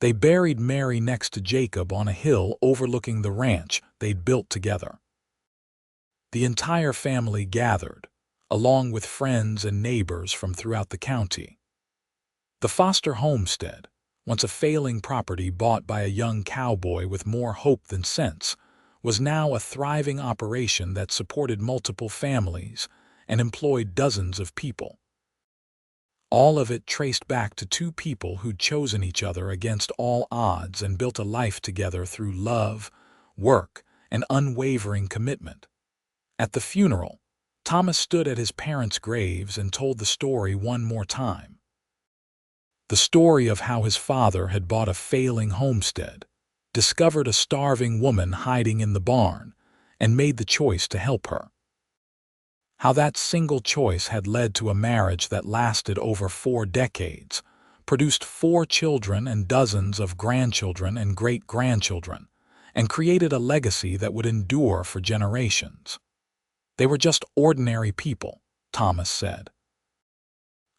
They buried Mary next to Jacob on a hill overlooking the ranch they'd built together. The entire family gathered, along with friends and neighbors from throughout the county. The Foster homestead, once a failing property bought by a young cowboy with more hope than sense, was now a thriving operation that supported multiple families and employed dozens of people. All of it traced back to two people who'd chosen each other against all odds and built a life together through love, work, and unwavering commitment. At the funeral, Thomas stood at his parents' graves and told the story one more time. The story of how his father had bought a failing homestead, discovered a starving woman hiding in the barn, and made the choice to help her. How that single choice had led to a marriage that lasted over 4 decades, produced 4 children and dozens of grandchildren and great-grandchildren, and created a legacy that would endure for generations. They were just ordinary people, Thomas said.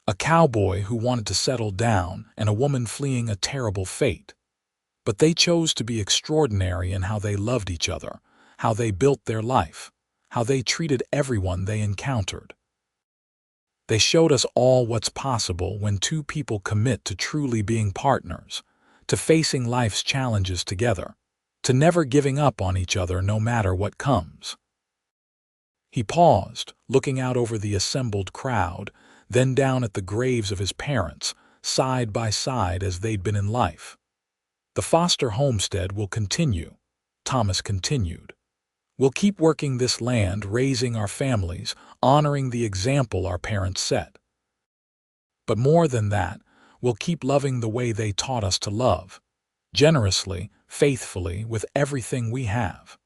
A cowboy who wanted to settle down and a woman fleeing a terrible fate. But they chose to be extraordinary in how they loved each other, how they built their life, how they treated everyone they encountered. They showed us all what's possible when two people commit to truly being partners, to facing life's challenges together, to never giving up on each other no matter what comes. He paused, looking out over the assembled crowd, then down at the graves of his parents, side by side as they'd been in life. "The Foster homestead will continue," Thomas continued. "We'll keep working this land, raising our families, honoring the example our parents set. But more than that, we'll keep loving the way they taught us to love, generously, faithfully, with everything we have.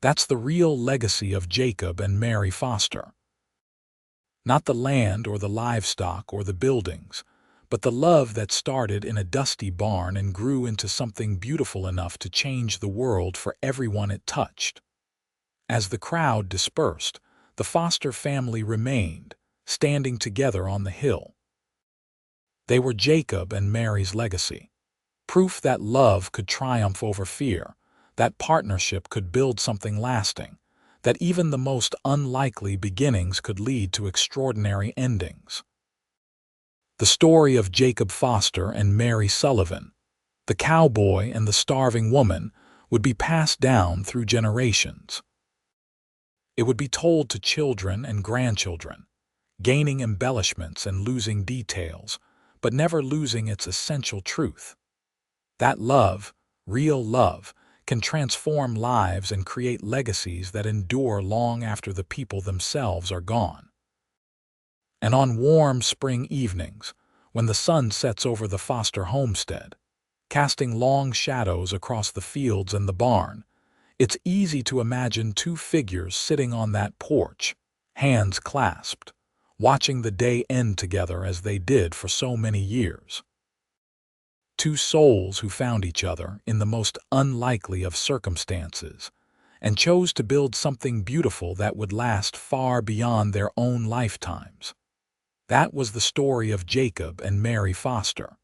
That's the real legacy of Jacob and Mary Foster. Not the land or the livestock or the buildings, but the love that started in a dusty barn and grew into something beautiful enough to change the world for everyone it touched." As the crowd dispersed, the Foster family remained, standing together on the hill. They were Jacob and Mary's legacy, proof that love could triumph over fear, that partnership could build something lasting, that even the most unlikely beginnings could lead to extraordinary endings. The story of Jacob Foster and Mary Sullivan, the cowboy and the starving woman, would be passed down through generations. It would be told to children and grandchildren, gaining embellishments and losing details, but never losing its essential truth. That love, real love, can transform lives and create legacies that endure long after the people themselves are gone. And on warm spring evenings, when the sun sets over the Foster homestead, casting long shadows across the fields and the barn, it's easy to imagine two figures sitting on that porch, hands clasped, watching the day end together as they did for so many years. Two souls who found each other in the most unlikely of circumstances and chose to build something beautiful that would last far beyond their own lifetimes. That was the story of Jacob and Mary Foster.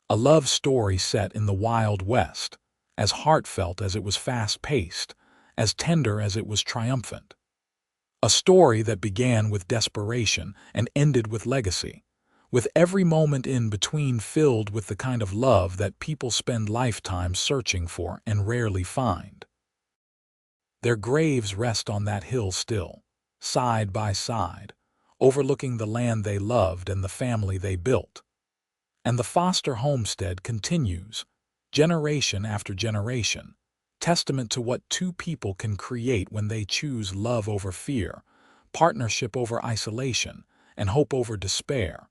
A love story set in the Wild West, as heartfelt as it was fast-paced, as tender as it was triumphant. A story that began with desperation and ended with legacy, with every moment in between filled with the kind of love that people spend lifetimes searching for and rarely find. Their graves rest on that hill still, side by side, overlooking the land they loved and the family they built. And the Foster homestead continues, generation after generation, testament to what two people can create when they choose love over fear, partnership over isolation, and hope over despair.